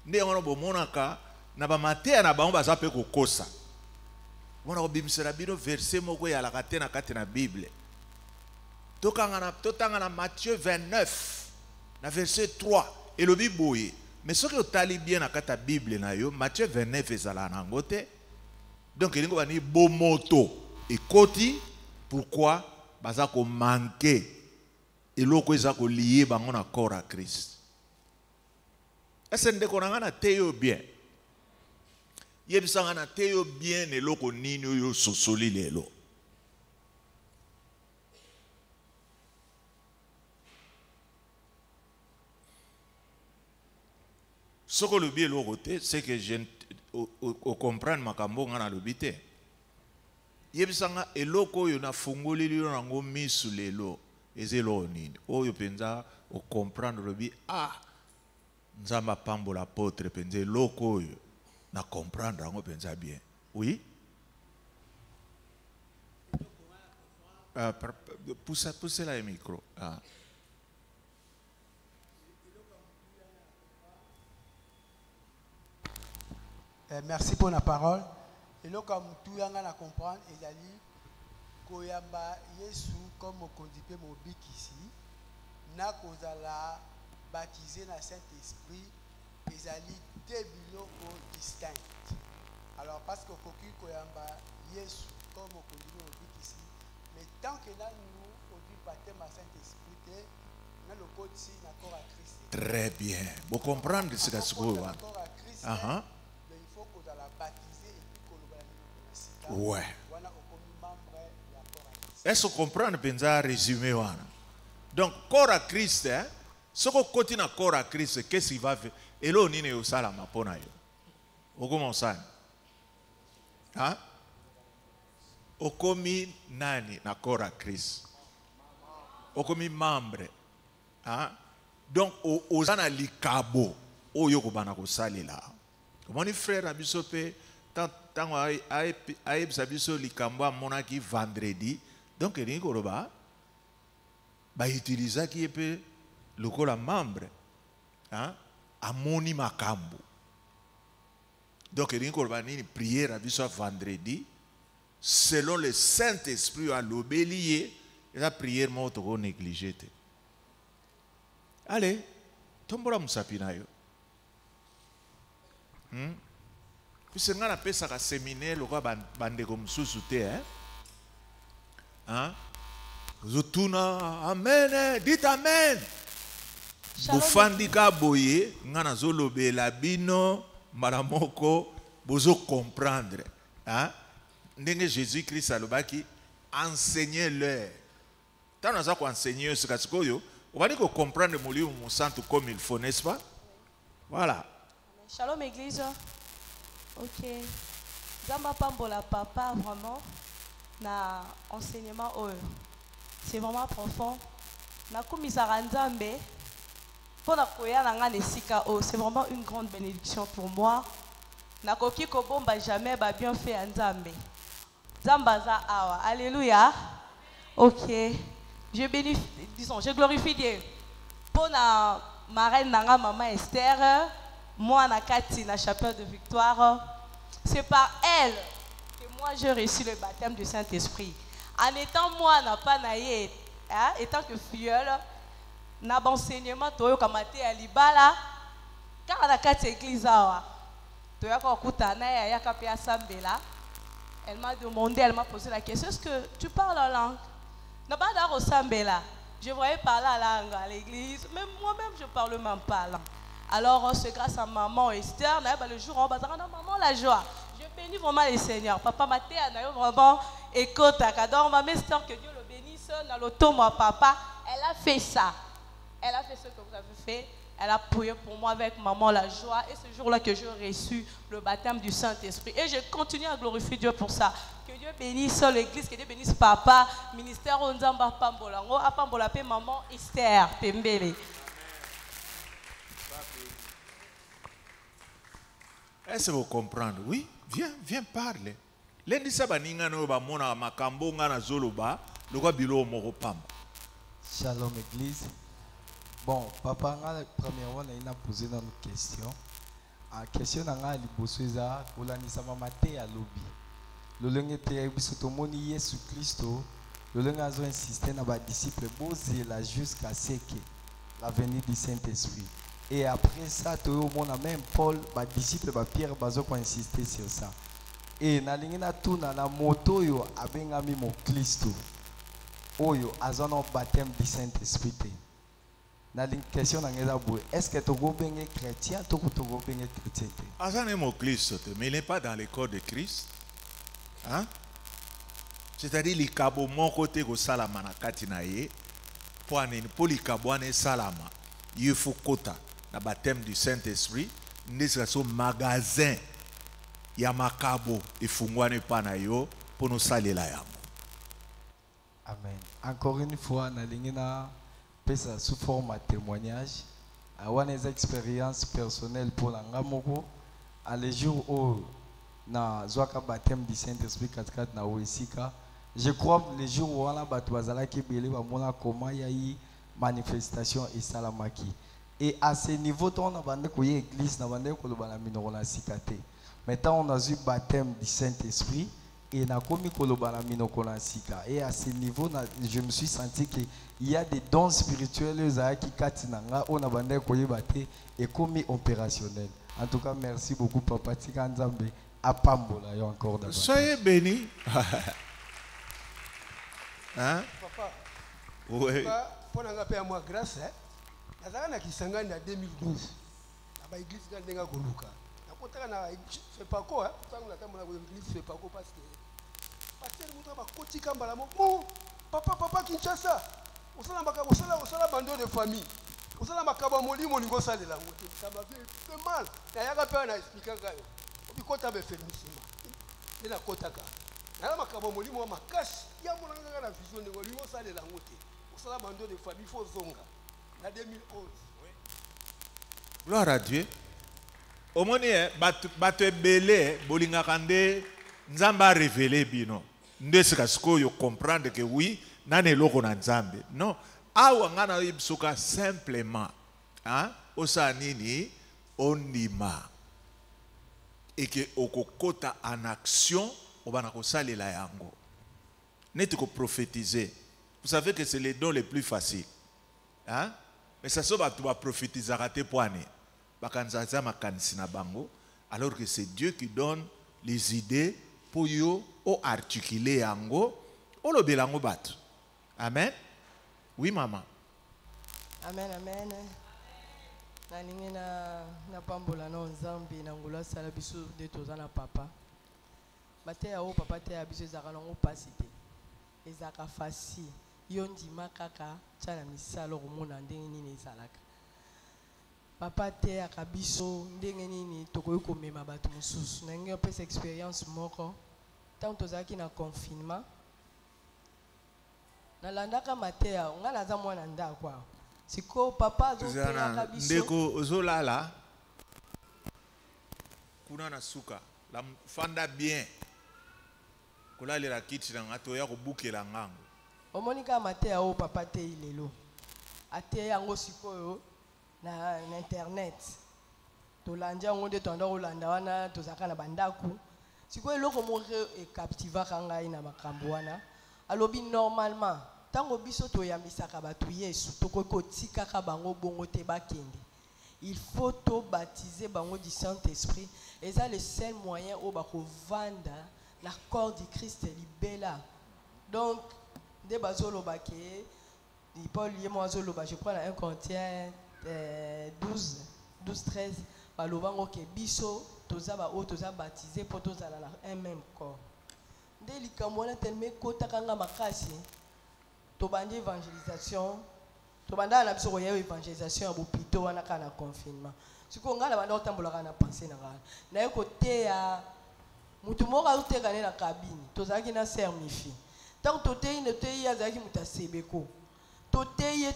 Nde wana bomonaka na bamatea na bango bazape kokosa. Wana obimsera bino verset moko ya la kate na kate na Bible. Totanga na Matthieu 29 na verset 3 et le biboye. Mais ce que tali bien na kata Bible na yo Matthieu 29 ezala na ngote. Donc il y a bomoto et koti pourquoi baza ko manquer et loko eza ko lié bango na corps à Christ. Est-ce que ndeko nanga na teyo bien? Yebisanga na teyo bien et loko nini yo sosoli lelo. Ce que le bien l'autre, c'est que je comprends ma kambo ngana lobité. Yebisanga eloko yo na fungoli yo nango misu lelo ezelo nini. O yo penza o comprendre le bien nzamba pambo l'apôtre penza eloko yo na comprendre ngo penza bien. Oui. Poussez là le micro. Merci pour la parole. Et là, comme tout le monde a compris, il a dit Koyamba Yesu comme on conduit mon bic ici, n'a qu'à baptiser dans le Saint-Esprit, ils a dit deux biloko distincts. Alors, parce que Koyamba Yesu comme on conduit mon bic ici, mais tant que là, nous, on dit baptême à Saint-Esprit, dans le code ici, d'accord à Christ. Très bien. Vous comprenez ce que c'est? Ouais. Est-ce qu'on comprend le résumé? Donc, corps à Christ, hein? Si vous continuez à corps à Christ, qu'est-ce qu'il va faire? Et là, on est au salama pour nous. Vous commencez. Hein? Vous commis nani na corps à Christ. Vous commis membre. Hein? Donc, aux ana likabo, au yoko bana ko salela. Comment les frères abisope, tant aïe sabiso likambo monaki vendredi. Donc, il y a un ba utiliser qui est le cola membre, hein, à moni makambo. Donc, il y a une prière à vendredi, selon le Saint-Esprit à l'obélier, et la prière m'a négligée. Allez, tombola musapina yo. Puis on a fait ça séminaire, le roi bande comme sous-souté, hein? Zotuna, amen, dites amen. Bufandika boye, ngana zolo belabino, maramoko, bozo comprendre, hein? Ndenge Jésus-Christ alobaki, enseignez-leur. Tant nous avons enseigné ce que on va dire que comprendre mon livre, mon centre comme il faut, n'est-ce pas? Voilà. Shalom Église. Ok. Zamba Pambola Papa, vraiment, na enseignement, c'est vraiment profond. Na Kumisara Nzambe, pour la koya nanga nesika, c'est vraiment une grande bénédiction pour moi. Na koki kobomba jamais ba bien fait Nzambe. Zambaza awa. Alléluia. Ok. Je bénifie, disons, je glorifie Dieu. Pour la marraine nanga maman Esther, moi na Kati na chapelle de victoire, c'est par elle que moi j'ai reçu le baptême du Saint-Esprit. En étant moi n'a pas naïe, hein, étant que filleule, n'a pas enseignement toyo kamate à libala, car na Kati église awa, toyo ko kutana ya yakape asambela. Elle m'a demandé, elle m'a posé la question, est-ce que tu parles en langue? N'a pas d'air au Sambela. Je voyais parler la langue à l'église, mais moi-même je parle même pas langue. Alors c'est grâce à maman Esther, le jour où on va dire maman la joie. Je bénis vraiment les seigneurs. Papa Mathé a vraiment écoute à maman Esther, que Dieu le bénisse dans l'automne papa. Elle a fait ça. Elle a fait ce que vous avez fait. Elle a prié pour moi avec maman la joie. Et ce jour-là que j'ai reçu le baptême du Saint-Esprit. Et je continue à glorifier Dieu pour ça. Que Dieu bénisse l'église, que Dieu bénisse papa, ministère Onzamba Pambolango, à Pambola pe maman Esther Pembele. Est-ce que vous comprenez? Oui, viens parler. Lundi sabaninga no ba mona makambo ngana zoloba, lokwa bilo moko pamba. Shalom église. Bon, papa, premièrement, il a posé une question. La question est libosoza, kolanisa mamate à lobby. Le lengue te bisotomoni Yesu Christo, le lengue a insisté na ba disciple bozi la jusqu'à ce que la venue du Saint-Esprit. Et après ça, tout le monde a même Paul, ba disciple ba Pierre bazo ko insister sur ça. Et na lingina tout na la moto yo abengami mo Christo. Oyo azono baptême du Saint-Esprit. La question est-ce que tu es chrétien ou tu es chrétien? Azan est mon Christ, mais il n'est pas dans le corps de Christ. Hein? C'est-à-dire les cabo mon côté au salama na katinaye pour les cabo ane salama. Il faut kota na baptême du Saint-Esprit. N'est ce magasin ya makabo et fungwane panayo pour nous saler la yamo. Amen. Encore une fois, na lingina ça sous forme de témoignage, avoir des expériences personnelles pour l'angamoko, à les jours où na zoaka baptême du Saint-Esprit 4 na Ouessika, je crois les jours où on a batouazala qui belé ba mona comment il y a eu manifestation et salamaki. Et à ce niveau, on a bandé ko église na bandé ko lobana minorola sikate. Maintenant on a eu baptême du Saint-Esprit. Et na komi kolobana minokona sika. Et à ce niveau, je me suis senti qu'il y a des dons spirituels qui katinanga on a bandé koyebate et komi opérationnel. En tout cas, merci beaucoup Papa Tika Nzambe à Pambola encore d'abord. Soyez bénis. Hein? Papa. Oui. Pour nous appeler à moi grâce, nazana kisangani en 2012. Aba église ndenga koluka. Na c'est pas quoi, tant que la l'église c'est pas quoi parce que pasteur mutra ba koti kambala mo papa Kinshasa osala bando de famille osala makambo ya molimo olingi osalela yango te ça m'a fait mal nayaka mpe na-explikaka yo obikota befermisima nde nakotaka naya makambo ya molimo wa makasi ya monanga kaka na vision ndenge olingi osalela yango te osala bando de famille fo ozonga na 2011. Gloire à Dieu. Omoni bato ebele bolingaka nde nzambe a révélé bino nde sika sikoyo comprendre que oui nani eloko na nzambe non awa nga na yebisoka simplement osala nini ondima et que okokota en action obana kosalela yango neti ko prophétiser. Vous savez que c'est les dons les plus faciles, mais ça se va prophétiser à te poignet bakanzaza makanisi na bango, alors que c'est Dieu qui donne les idées pour yo o articuler yango o lobelango batu. Amen. Oui maman. Amen amen. Nalingi na pambola na nzambe na ngula sala biso de tozana papa. Bate ya o papa te ya biso ezaka nango pasi te. Ezaka facile. Yo ndima kaka tshana misalo komona ndenge nini ezalaka. Papa te akabiso ndenge nini tokoki komema bato mosusu nange opesa expérience moko ntango tozalaki na confinement nalandaka mateya nga naza mwana ndako awa sikoyo papa azopelaka biso ndeko ozolala kuna na suka la fanda bien kolalela kiti na nga toya kobukela ngango omoni kaka mateya oyo papa te ilelo ate yango sikoyo na internet tolanda yango nde toanda kolanda wana tozalaka na bandako sikoyo eloko moko ekaptivaka ngai na makambo wana alobi normalement ntango biso toyambisaka bato yesu tokoki kotikaka bango bongo te bakende il faut tobaptiser bango du Saint-Esprit eza le seul moyen oyo bakovanda na corps du Christ libela donc nde bazoloba ke Paul yemo azoloba je crois na 1 Corinthiens 12-13 balobango ke biso toza ba o toza baptisé po tozala na un même corps nde likambo wana tellement ekotaka nga makasi tobandi évangélisation tobanda na biso koya évangélisation ya bopito wana kaka na confinement sikoyo ngai na banda kotambolaka na pensé na ngai naye koteya mutu moko azoteka ne na kabine tozalaki na sermifi ntango toteyi azalaki mutu asebeko toteyi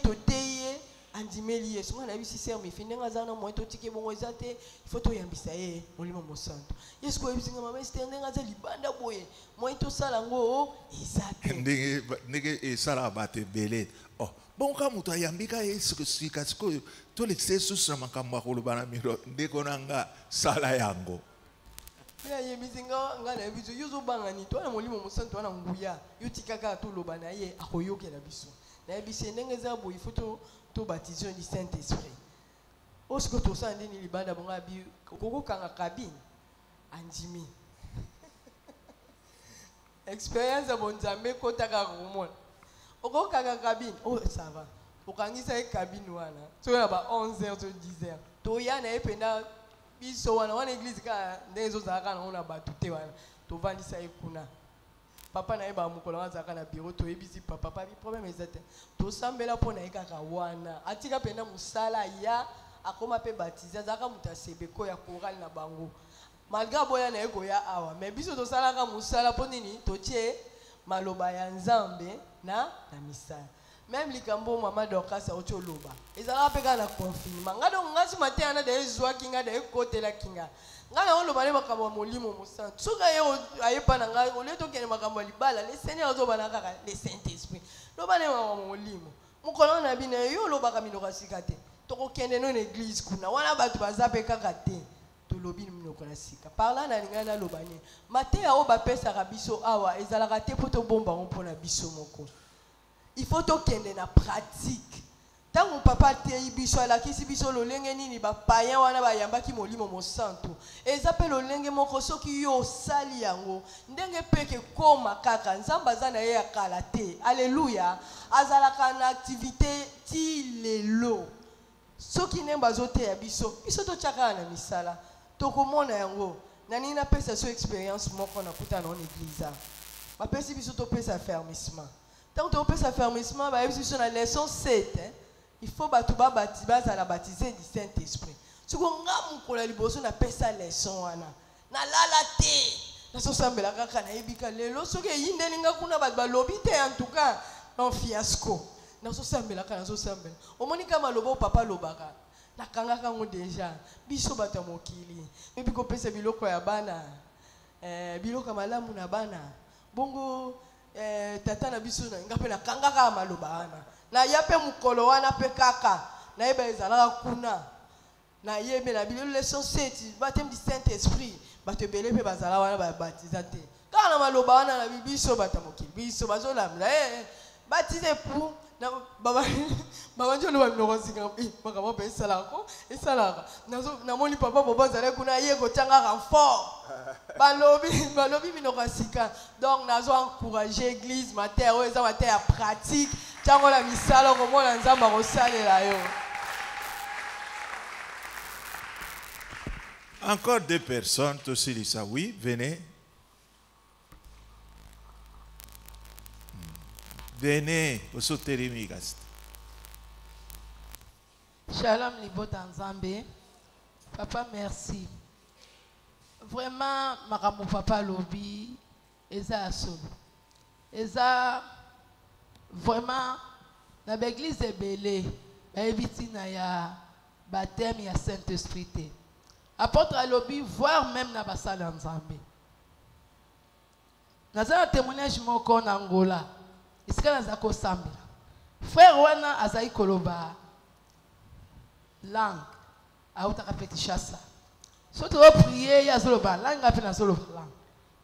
andimeli yesu nga nayebisi sermifi ndenge aza na moyen totiki bongo eza te ifo toyambisa ye molimo mosantu yesu koyebisinga mama ester ndenge aza libanda boye moyen tosala yango eza te ndenge esalaka bato ebele bonka moto ayambika yesu sika sikoyo tolekisa esusu na makambo ya koloba na miro ndeko na nga sala yango ayebisi nga na biso yo ozobanga nini to wana molimo mosantu wana nguya yo tikaka toloba na ye akoyokela biso nayebisi ndenge eza boye ifo baptisé du Saint-Esprit. Au ce que tu sens ni libanda bonga bi koko kanga cabine andimi. Expérience bon nzambe kotaka komona. Oko kanga cabine, oh ça va. Okangisa cabine wana. So ya ba 11h to 10h. To ya na ependa biso wana église ka ndezo zaka na ona batu te wana. To vandisa ekuna. Papa na eba mukolo azaka na bureau to ebisi papa pa bi problème ezate to sambela pona ekaka wana atika penda musala ya akoma pe baptiser azaka muta sebeko ya choral na bango malgré boya na eko ya awa mais biso to salaka musala ponini to tie maloba ya nzambe na misala même likambo mama Dorcas oti oloba ezaka pe kana confinement ngado ngasi matin na de ezwa kinga de ekotela kinga ngana oloba le makambo ya molimo mosantu soka ye ayepa na ngai ole tokende makambo ya libala le seigneur azobana kaka le Saint-Esprit loba ne makambo ya molimo mokolo na bino yo olobaka minoko ya sika te tokokende no na église kuna wana bato baza mpe kaka te tolobi minoko na sika parla na lingai naloba nini mateya oyo bapesaka biso awa ezalaka te mpo tobomba ngo mpo na biso moko il faut tokende na pratique tango papa teyi biso alakisi biso lolenge nini bapaya wana bayambaki molimo mosantu eza mpe lolenge moko soki yo osali yango ndenge mpe ekoma kaka nzambe aza na ye ya kala te alleluya azalaka na activité ti lelo soki ndenge bazoteya biso totiaka na misala tokomona yango nani napesa so expérience moko nakuta na église bapesi biso topesa fermissement ntango topesa fermissement bayebisi biso na leçon 7 il faut batuba batiba za la baptiser du Saint-Esprit. Ce qu'on a mon collègue liboso na pesa leçon wana. Na lala te. Na so sambela kaka na ibika lelo so ke yinde linga kuna ba lobi te en tout cas un fiasco. Na so sambela kana so sambela. Omoni kama lobo papa lobaka. Na kanga kango déjà. Biso bata mokili. Ebi ko pesa biloko ya bana. Biloko malamu na bana. Bongo tata na biso na ngape na kanga kama maloba wana. Na yape mukolo wana pe kaka. Na yeba ezalaka kuna. Na yebe na biloko leçon 7 baptême du Saint-Esprit. Batebele pe bazala wana ba baptisate. Kana maloba wana na biso bata mokili. Biso bazolamla baptisé pour na baba njo lo ba minoko singa makamo pe salako esalaka. Na moni papa bobo zale kuna ye ko tanga renfort. Balobi minoko sika. Donc nazo encourager église mater o eza mater ya pratique. Tango la misala ko mona nzamba ko salela yo. Encore deux personnes, aussi dit ça. Oui, venez. Venez, au sotérimigast. Shalom libota nzambe. Papa merci. Vraiment makambo papa lobi eza solo. Eza vraiment na l'église ebele ba eviti na ya baptême ya Saint-Esprit. Apôtre alobi voir même na basala nzambe. Naza témoignage moko na Angola. Isika naza ko sambela. Frère wana azai koloba langue autaka petit chassa. So to prier ya zoloba langue ape na zoloba langue.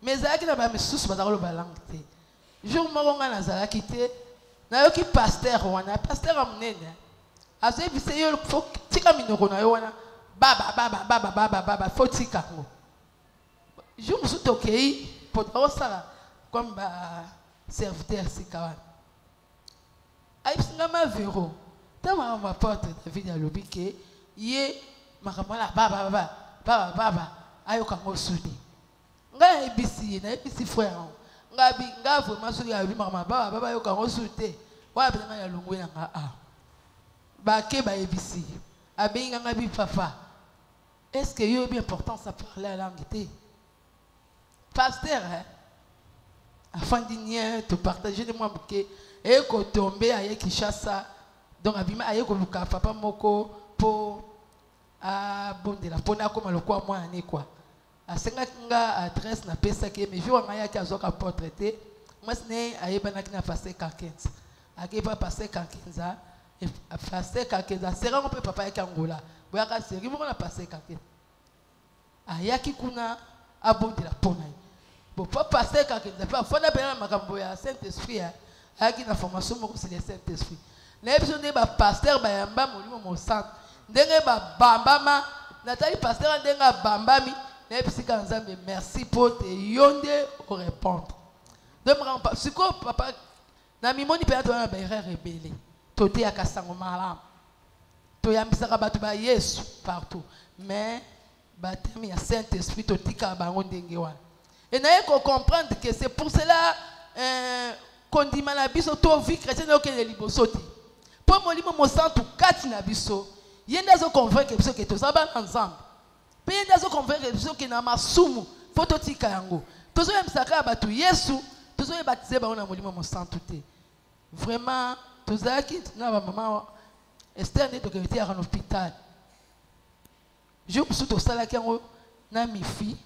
Mais zaki na ba misusu baza koloba langue te. Jour moko nga nazala kite na yoki pasteur wana pasteur amnene. Azai bise yo fo tika minoko na yo wana. Baba, faut tika ngo. Je me suis toqué pour ça comme serviteur sikawan. Aïe, c'est ma véro. Tant ma porte David a lobby que yé makamala baba ayo kango sudi. Nga ebisi na ebisi frère. Nga vraiment so ya bi mama baba ayo kango sudi. Wa bina ya lungwe na nga a. Ba ke ba ebisi. Abinga nga bi papa. Est-ce que y a bien important ça parler la langue? Pasteur, afin de te partager de moi que et que tomber à Kinshasa donc abima aye ko luka papa moko po a bonde la pona comme le quoi moi ani quoi a senga nga adresse na pesa ke mais jour nga ya ki azoka portraité moi sne aye bana ki na passer kakenza ake pas passer kakenza et passer kakenza sera on peut papa ya Angola boyaka seri moko na passer kakenza ayaki kuna abonde la pona bon pas passer kakenza pas fona bena makambo ya Saint-Esprit ayaki na formation moko sur le Saint-Esprit na ebiso nde ba pasteur ba yamba molimo mo centre ndenge ba bambama natali pasteur ndenga bambami na ebisika nzambe merci pour te yonde au répondre donc siko papa na mimoni pe atona ba erreur rebelle tote ya kasango malamu to yambisaka bato ba Yesu partout mais baptême ya Saint-Esprit totika bango ndenge wana et na ko comprendre que c'est pour cela qu'on dit na biso to vie chrétienne o ke liboso te po molimo mo santu kati na biso yenda zo convaincre biso ke to saba ensemble pe yenda zo convaincre biso ke na masumu foto tika yango tozo yambisaka bato Yesu tozo baptiser bango na molimo mo santu te vraiment tozaki na ba mama Esther n'est donc été à l'hôpital. Je me suis salaki yango na mi fille.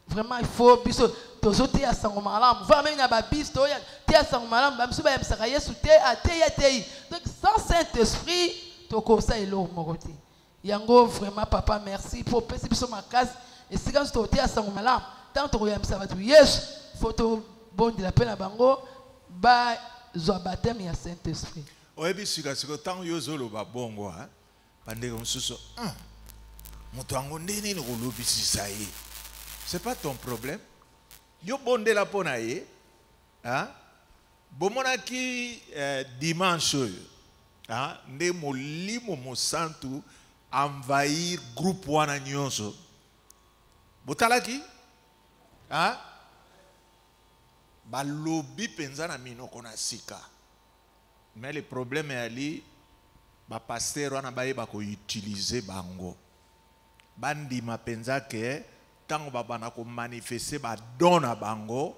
Vraiment il faut biso tozote ya sango malamu. Vraiment na ba biso ya te ya sango malamu ba biso ba yebisaka Yesu te ate ya te. Donc sans Saint-Esprit toko sa elo mokote. Yango vraiment papa merci pour pesi biso makasi et si quand tozote ya sango malamu tant to yebisa batu Yesu photo bon de la peine na bango ba zo baptême ya Saint-Esprit. Oyebi sika siko tango yozolo ba bongo ha bandeko mususu moto ango ndeni ni kolobisisa ye c'est pas ton problème yo bondela pona ye hein bomonaki dimanche oyo hein nde molimo mosantu envahir groupe wana nyonso botalaki hein balobi penza na minoko na sika. Mais le problème est ali ba pasteur wana bayeba ko utiliser bango bandima penza ke tango babana ko manifester ba dona bango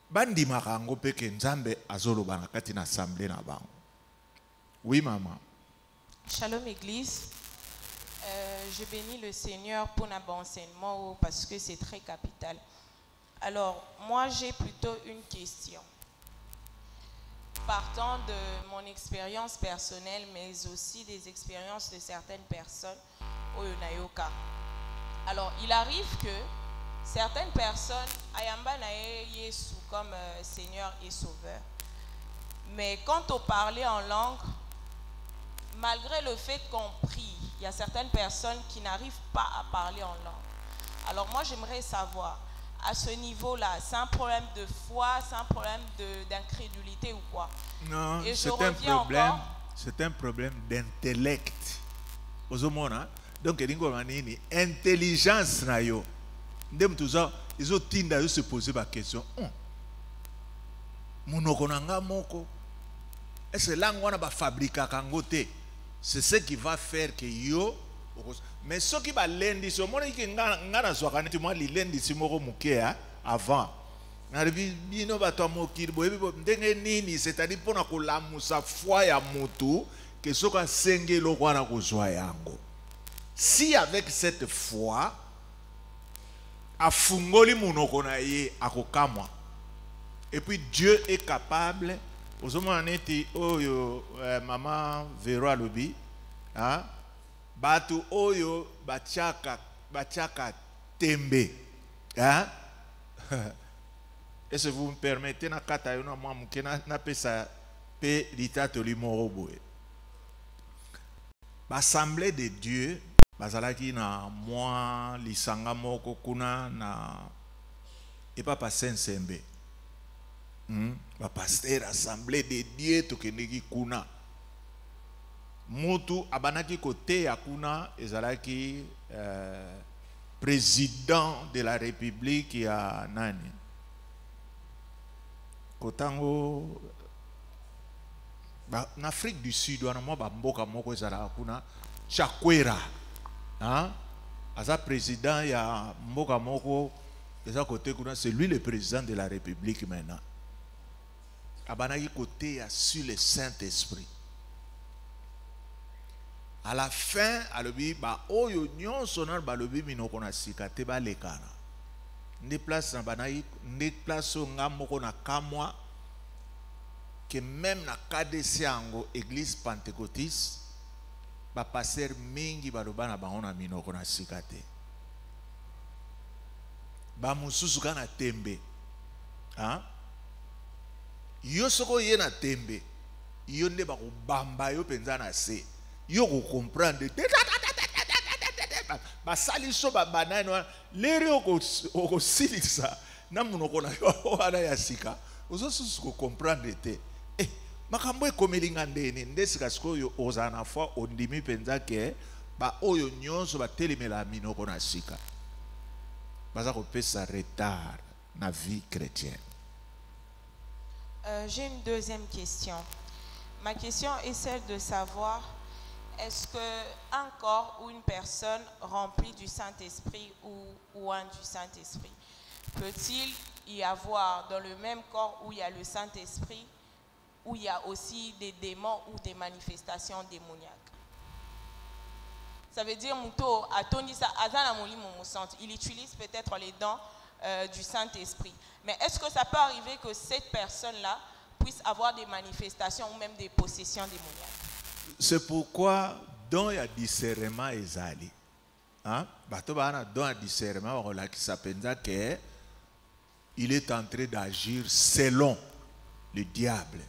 bandima kango peke nzambe azoloba na kati na assemblée na bango. Oui maman. Shalom Église. Je bénis le Seigneur pour un bon enseignement parce que c'est très capital. Alors, moi j'ai plutôt une question. Partant de mon expérience personnelle, mais aussi des expériences de certaines personnes au Nayoka. Alors, il arrive que certaines personnes ayamba nae Yesu comme Seigneur et Sauveur. Mais quand on parlait en langue, malgré le fait qu'on prie, il y a certaines personnes qui n'arrivent pas à parler en langue. Alors moi, j'aimerais savoir, à ce niveau-là, c'est un problème de foi, c'est un problème d'incrédulité ou quoi? Non, et c'est un problème d'intellect. Donc, intelligence na yo. Ils ont tinda yo se poser la question. Monoko nanga moko. Est-ce que langue wana ba fabriquer kangote? C'est ce qui va faire que yo. Mais ce qui va lundi, c'est moi qui ngana zo kaneti moi li lundi si moko mukea avant. Bino bato mokiri boyebi ndenge nini, c'est-à-dire pona ko lamusa foi ya mutu que soka senge lokwana ko zwa yango. Si avec cette foi afungoli munoko na ye akokamwa. Et puis Dieu est capable. Ozomaneti oyo maman Vero lobi, hein? Batu oyo bachaka tembe, hein? Est-ce que vous me permettez na kata yo na mwa mukena na pesa pe litato limoro boye. L'assemblée de Dieu bazalaki na mwa lisanga moko kuna na epapa Saint-Sembe. Ba pasteur assemblée de Dieu tokeneki kuna. Mutu abanaki kote ya kuna ezalaki président de la République ya nani? Kotango en Afrique du Sud wana mwa bamboka moko ezalaka kuna Chakwera. Hein? Aza président ya mboka moko eza kote kuna, c'est lui le président de la République maintenant. Abanaki côté sur le Saint-Esprit. À la fin, alobi ba oyo nyonso na balobi minoko na sika te ba lekana. Ndi place na banayi, ndi place nga moko na kamwa que même na KDC ango église pentecôtiste ba passer mingi baloba na bango na minoko na sika te. Ba mususu kana tembe. Hein? Yo soko ye na tembe, yo nde ba ko bamba yo penza na se. Yo ko comprendre. Ba sali so ba banana lere oko silisa na munoko na yo wana ya sika. Ozo susu ko comprendre te. Makambo ekomelinga ndeni ndesika siko yo ozana fois ondimi penza ke ba oyo nyonso ba telemela minoko na sika. Baza ko pesa retard na vie chrétienne. J'ai une deuxième question. Ma question est celle de savoir, est-ce qu'un corps ou une personne remplie du Saint-Esprit ou un du Saint-Esprit, peut-il y avoir dans le même corps où il y a le Saint-Esprit, où il y a aussi des démons ou des manifestations démoniaques? Ça veut dire, Mouto, il utilise peut-être les dons du Saint-Esprit. Mais est-ce que ça peut arriver que cette personne-là puisse avoir des manifestations ou même des possessions démoniaques? C'est pourquoi dans le discernement ezali. Hein? Dans le discernement, il est en train d'agir selon le diable.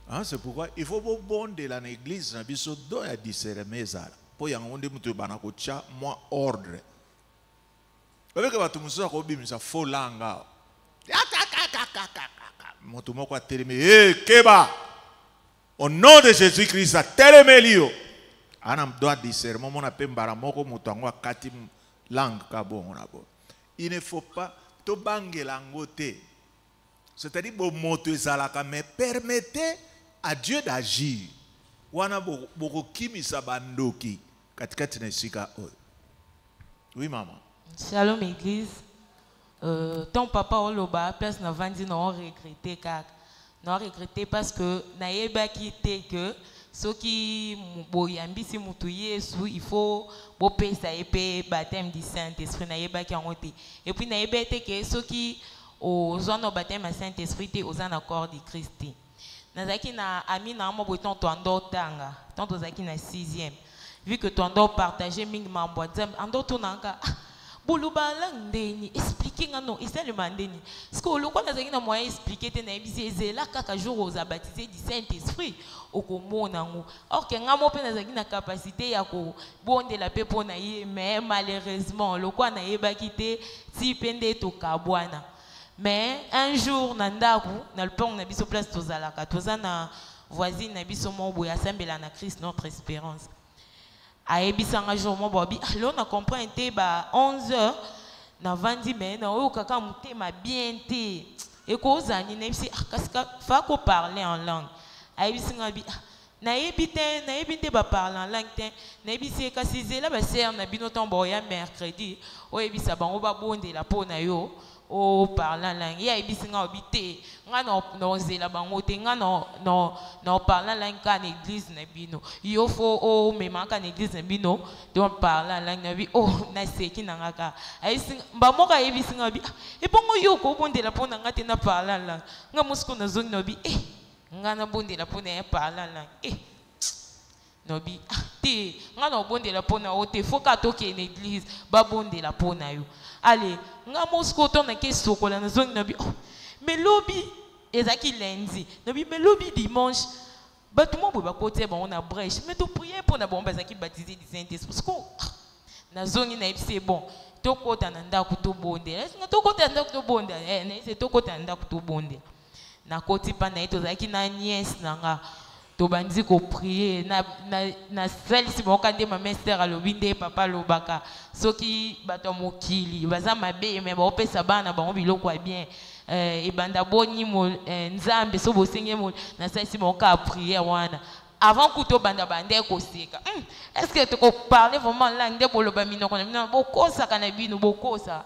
Hein? C'est pourquoi il faut bon de l'église dans le discernement ezali. Pour y avoir moins ordre. Avec que tu musa ko bimisa folanga. Moto moko atelemi, keba. Au nom de Jésus-Christ, telemelio. Ana doit discernement mon appel baramoko moto ngo akati langue kabongo na bo. Il ne faut pas to bangelango te. C'est-à-dire bon moto ezalaka mais permettez à Dieu d'agir. Wana bokokimisa bandoki katikati na esika oyo. Oui maman. Shalom église. Ton papa oloba place na vandi na regretté kaka. Na regretté parce que na yeba kité que soki boyambisi mutu Yesu il faut bopesa épée baptême du Saint-Esprit na yeba ki angote. Et puis na yeba té que soki aux zones baptême du Saint-Esprit té aux accords du Christ. Nazaki na ami na mo boton tondo tanga. Tonto zaki na 6e. Vu que tondo partager ming mambo dzam ando tonanga. Boluba ndeni expliquer ngano isele mandeni. Parce que le quoi nazaki na moyen expliquer te na bisi ezela kaka jour aux baptisés du Saint-Esprit okomona ngo. Or que ngamo pe nazaki na capacité ya ko bonde la pepo na ye mais malheureusement le quoi na yeba kité ti pende to kabwana. Mais un jour, nandaku, na le pont na biso place tozalaka, tozana voisine na biso mobo ya sambela na Christ notre espérance. Aebisa nga jour mo bobi, alors na comprend te ba 11h na vandi mais na o kaka mutema bien te. Et ko zani na bisi kasika fa ko parler en langue. Aebisa nga bi na ebite ba parler en langue te. Na bisi ka sizela ba ser na bino tombo ya mercredi, o ebisa ba o ba bonde la po na yo. O parlant langue ya ibisinga obité nga no zela bango te nga no parlant langue ka na église na bino yo fo o mema ka na église na bino donc parlant langue na bi o na seki na ngaka aisinga ba moka ibisinga bi e bongo yo ko bondela pona nga te na parlant langue nga musko na zone no bi nga na bondela pona parlant langue no bi te nga no bondela pona o te fo ka toke na église ba bondela pona yo. Allez, nga mosko to na ke sokola na zone na bi mais lobby ezaki lundi na bi mais lobby dimanche ba tout monde ba côté ba on a brèche mais tu prier pour na bon bazaki baptisé du Saint-Esprit parce que na zone na c'est bon to kota na ndako to bonde est na to kota ndako to bonde na c'est to kota ndako to bonde na koti pa na to zaki na nièce na nga to bandi ko prier na celle si bon kande ma mère à lobinde papa lobaka soki bato mokili baza mabe mais ba opesa bana ba biloko bien e banda boni mo nzambe so bosenye mo na celle si bon ka prier wana avant que to banda bande ko seka est-ce que tu ko parler vraiment langue de boloba minoko na bokosa kana bino bokosa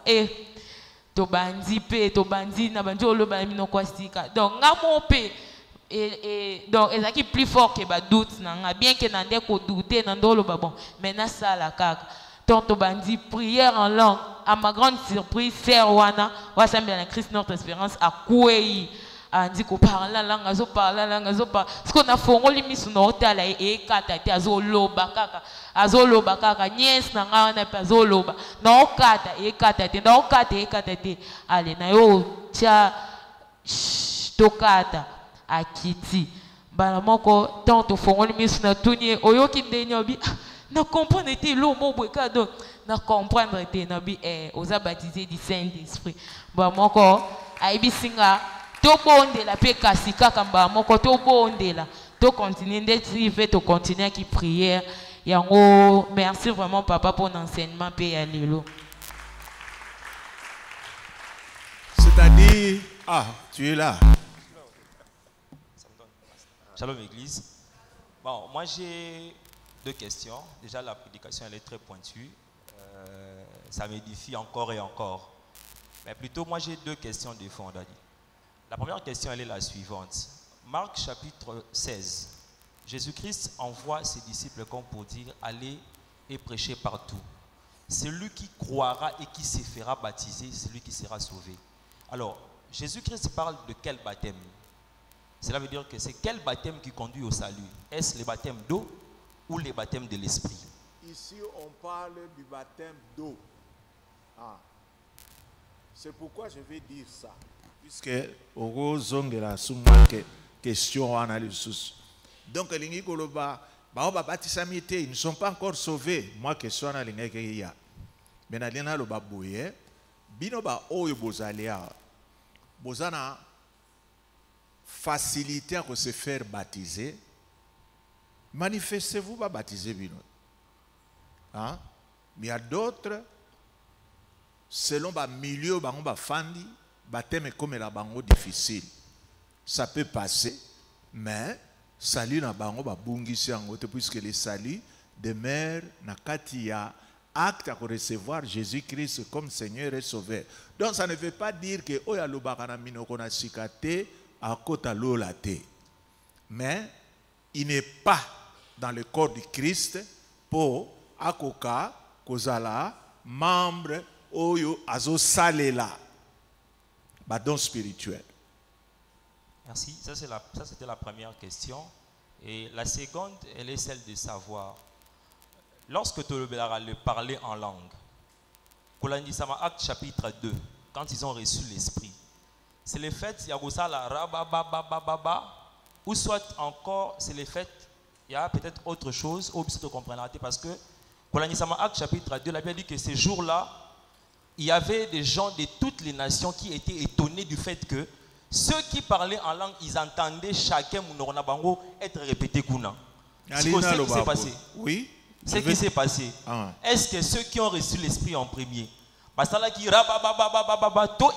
to bandi pe to bandi na bandi oloba minoko sika donc ngamo pe et donc ils sont plus fort que ba doute bien que nande ko douter nandolo ba bon maintenant ça la kaka donc bandi prière en langue à ma grande surprise sœur wana wa sambela na Christ notre espérance a kouei andi ko parler la langue azo parler la langue azo pas ce qu'on a fongoli misu na hôtel et kata te azo loba kaka nièce na nga na azo loba na okata e kata te allez na yo tia tokata akiti bala moko tant fongoli misu na tuni oyoki ndeni obi na comprendre te lo mo bweka donc na comprendre te na bi oza baptisé du Saint-Esprit ba moko aibisinga to bondela pe kasi kaka ba moko to bondela to continuer d'être fait to continuer qui prière yango merci vraiment papa pour l'enseignement pe ya lelo. C'est-à-dire tu es là. Shalom Église. Bon, moi j'ai deux questions. Déjà la prédication elle est très pointue. Ça m'édifie encore et encore. Mais plutôt moi j'ai deux questions de fond. La première question elle est la suivante. Marc chapitre 16. Jésus-Christ envoie ses disciples comme pour dire allez et prêchez partout. Celui qui croira et qui se fera baptiser, celui qui sera sauvé. Alors, Jésus-Christ parle de quel baptême? Cela veut dire que c'est quel baptême qui conduit au salut? Est-ce le baptême d'eau ou le baptême de l'esprit? Ici, on parle du baptême d'eau. C'est pourquoi je vais dire ça. Puisque, question analyse. Donc, ils ne sont pas encore sauvés. Moi, question analyse. Mais nalina lo babouye, bino ba oyo bozalia, bozana facilité à se faire baptiser. Manifestez-vous pas baptiser bino. Hein? Mais il y a d'autres, selon le milieu, le fandi, baptême comme la bango difficile. Ça peut passer, mais salut na bango ba bungisi yango te, puisque le salut demeure na kati ya acte à recevoir Jésus-Christ comme Seigneur et Sauveur. Donc ça ne veut pas dire que oya lobaka na minoko na sikate à kota lola te. Mais il n'est pas dans le corps du Christ pour akoka kozala membre oyo azo salela badon spirituel. Merci. Ça c'était la première question. Et la seconde, elle est celle de savoir. Lorsque tu le parler en langue, Kolandisama Acte chapitre 2, quand ils ont reçu l'Esprit, c'est le fait, il y a la rabababababa, ou soit encore, c'est le fait, il y a peut-être autre chose, ou bien tu comprendras, parce que Kolandisama Acte chapitre 2, la Bible dit que ces jours-là, il y avait des gens de toutes les nations qui étaient étonnés du fait que ceux qui parlaient en langue, ils entendaient chacun Bango être répété Kuna. C'est ce qui s'est passé. Oui. Ce qui s'est passé. Est-ce que ceux qui ont reçu l'Esprit en premier, parce que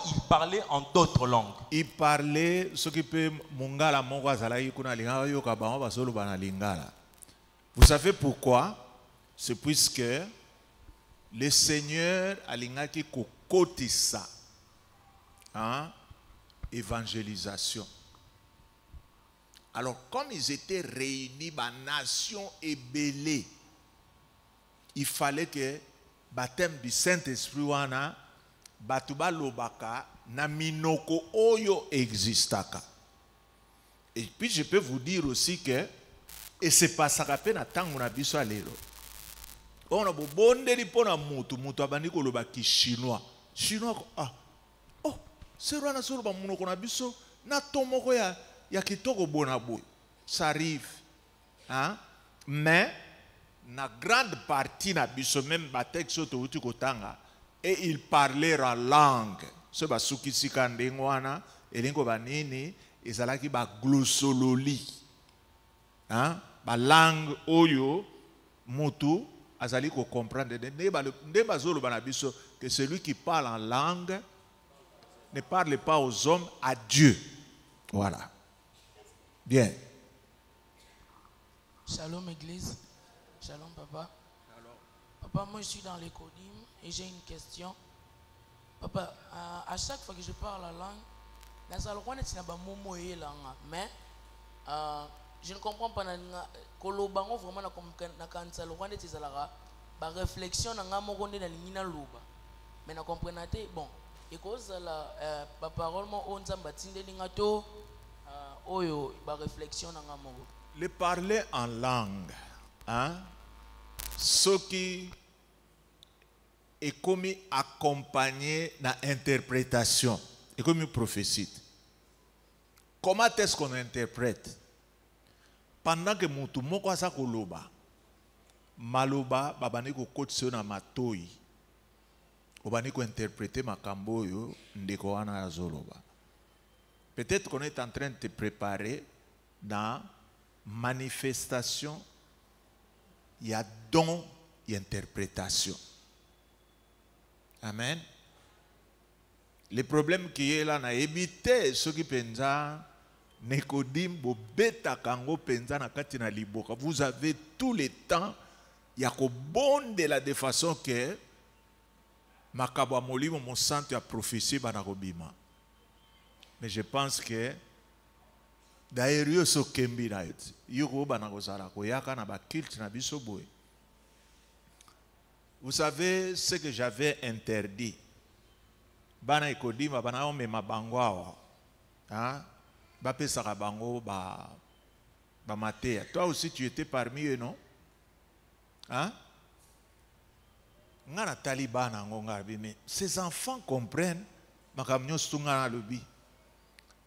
ils parlaient en d'autres langues? Ils parlaient ce qui peut mungala Vous savez pourquoi? C'est puisque le Seigneur a lingaki kokotisa évangélisation. Alors comme ils étaient réunis, ma nation ébellée, il fallait que baptême du Saint-Esprit wana batuba lobaka na minoko oyo existaka. Et puis je peux vous dire aussi que et c'est pas ça qu'appelle na tango na biso alelo. On a bondeli pona mutu abandi ko lobaki chinois. Chinois oh c'est rwana solo ba munoko na biso na tomoko ya kitoko bona boy. Ça arrive. Hein? Mais na grande partie na biso même batexo to uti kotanga et il parlait en langue ce basuki sikande ngwana elingo banini ezalaki ba glossololi hein ba langue oyo mutu azali ko comprendre nde bazolo bana biso que celui qui parle en langue ne parle pas aux hommes, à Dieu. Voilà. Bien. Shalom Église. Shalom Papa. Papa, moi je suis dans l'économie et j'ai une question. Papa, à chaque fois que je parle la langue, mais je ne comprends pas kolobango vraiment na kanisa lokwane tizalaka ba réflexion na ngamoko nde na lingina loba. Mais na comprenate bon, et cause la ba parole mo onzamba tindelinga to oyo ba réflexion na ngamoko. Le parler en langue, hein? Ce qui est comme accompagné dans l'interprétation, et comme une prophétie. Comment est-ce qu'on interprète? Pendant que mutu moko asa koloba, maloba babani ko kotse na matoi, obani ko interpréter makambo yo ndeko wana ya zoloba. Peut-être qu'on est en train de te préparer dans manifestation, il y a don et interprétation. Amen. Le problème qui est là, na éviter ce qui pensa Nicodème bobeta kango pensa na katina liboka. Vous avez tout le temps, il y a ko bonde de façon que makabo molimo mon santo a prophétie banakobima. Mais je pense que d'ailleurs so kembi na yote. Yoko banakozala ko yaka na ba culte na biso boy. Vous savez ce que j'avais interdit. Bana ekodima bana ome mabango awa. Hein? Bapé sarabango ba matéa. Toi aussi tu étais parmi eux, non? Hein? Ngana taliban ngonga mais ces enfants comprennent makamnyo stunga na lobi.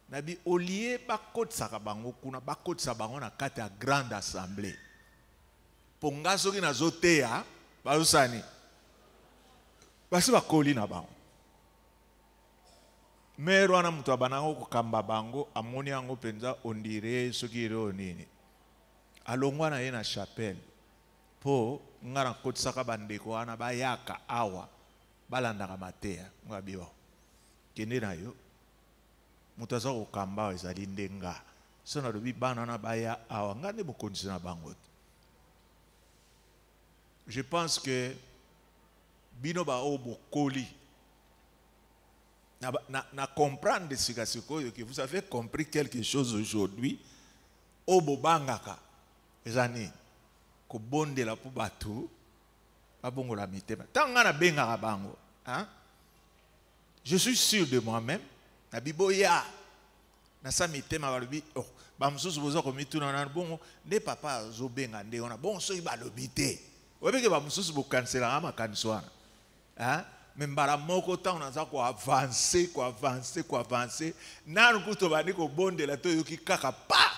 Nabi olie bakot sarabango kuna bakot sabango na kati ya grande assemblée. Ponga soki na zotea bausani. Basi bakoli na bango. Mais wana mutu abanango kukamba bango amoni yango penza ondire soki iro nini. Alongwa na ye na chapelle po ngana kotisaka bandeko wana bayaka awa balandaka mateya ngabiwa. Kende na yo mutu aza kokamba ezali ndenga so na lobi bana na baya awa ngande mokonzi na bango. Je pense que bino ba o bokoli na comprendre de sikasiko que vous avez compris quelque chose aujourd'hui o bobangaka ezani ko bondela po batu babongola mitema tanga na benga bango, hein? Je suis sûr de moi-même na biboya na sa mitema balobi oh ba mususu boza ko mituna na bongo ne papa zo benga nde ona bon so ibalobi te obeke ba mususu bo cancela ama kaniswana, hein? Membara moko ta unaanza ko avancer na rukuto bani ko bondela to yoki kaka pa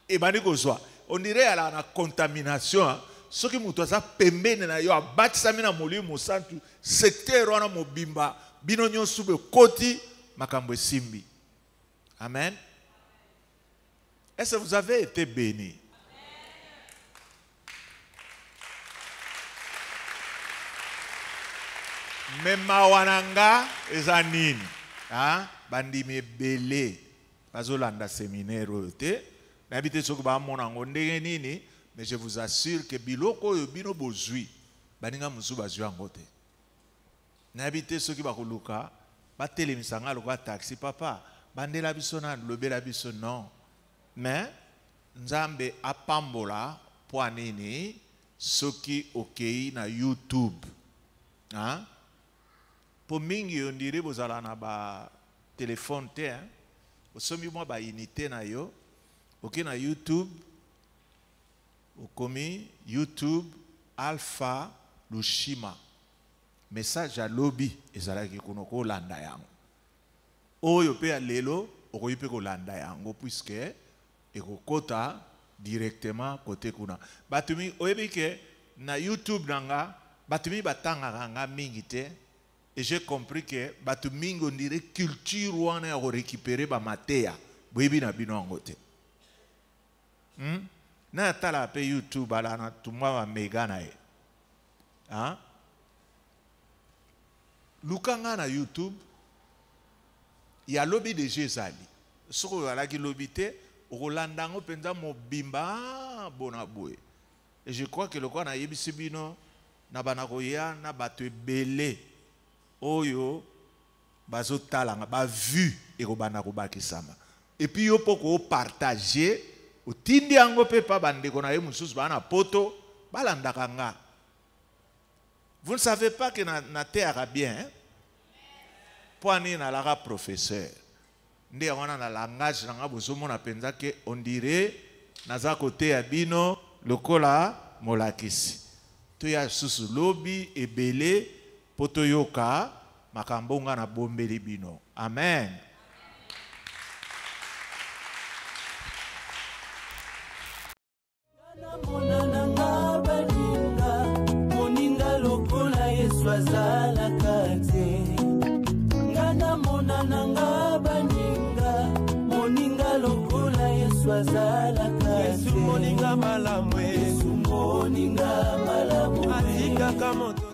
e bani ko zwa on dirait ala na contamination ce qui muto za pembene na yo abatisa mina molimo santu secteur wana mobimba bino nyonso be koti makambo simbi. Amen. Est-ce que vous avez été bénis? Mema wananga ezanini, hein? Bandime belé bazolanda séminaire ote n'habite soki ba mona ngondenge nini, mais je vous assure que biloko yo bino bozui baninga musu bazui angote n'habite soki ba koluka ba telemisanga lokwa taxi papa bandela biso na lobela biso non, mais nzambe apambola po nini soki okei na YouTube, hein? Pour mingi on dirait bozala na ba téléphone te, hein? Osomi moi ba unité na yo, ok na YouTube, okomi YouTube Alpha Lushima, message à lobby ezala ki kunoko landa yango. Oyo pe lelo okoyipe ko landa yango puisque ekokota directement côté kuna. Batumi oyebike na YouTube nanga batumi batanga nga mingi te. Et j'ai compris que batu mingi on dirait culture wana ya récupérer ba matéa boyebi na bino ngote. Na tala pe YouTube ala na tumwa ba mega na e. Hein? Lukanga na YouTube ya lobby de Jézali. Soko ala ki lobby te Rolanda ngo penza mobimba bona boye. Et je crois que le quoi na yebisi bino na banakoya na batu belé oyo bazotalanga ba vu ekobana kobakisama et puis yo poko partager otindi yango pe pa bandeko na ye mususu bana poto balandaka nga. Vous ne savez pas que na terre bien, hein? Poani na la professeur nde wana na langage na bozomona penza ke on dirait naza côté ya bino lokola molakisi to ya susu lobi ebele poto yoka makambonga na bombeli bino. Amen. Moninga lokola Yesu azala kate. Ngana monananga baninga. Moninga lokola Yesu azala kate. Yesu moninga malamwe. Yesu moninga malamwe. Atika kamoto.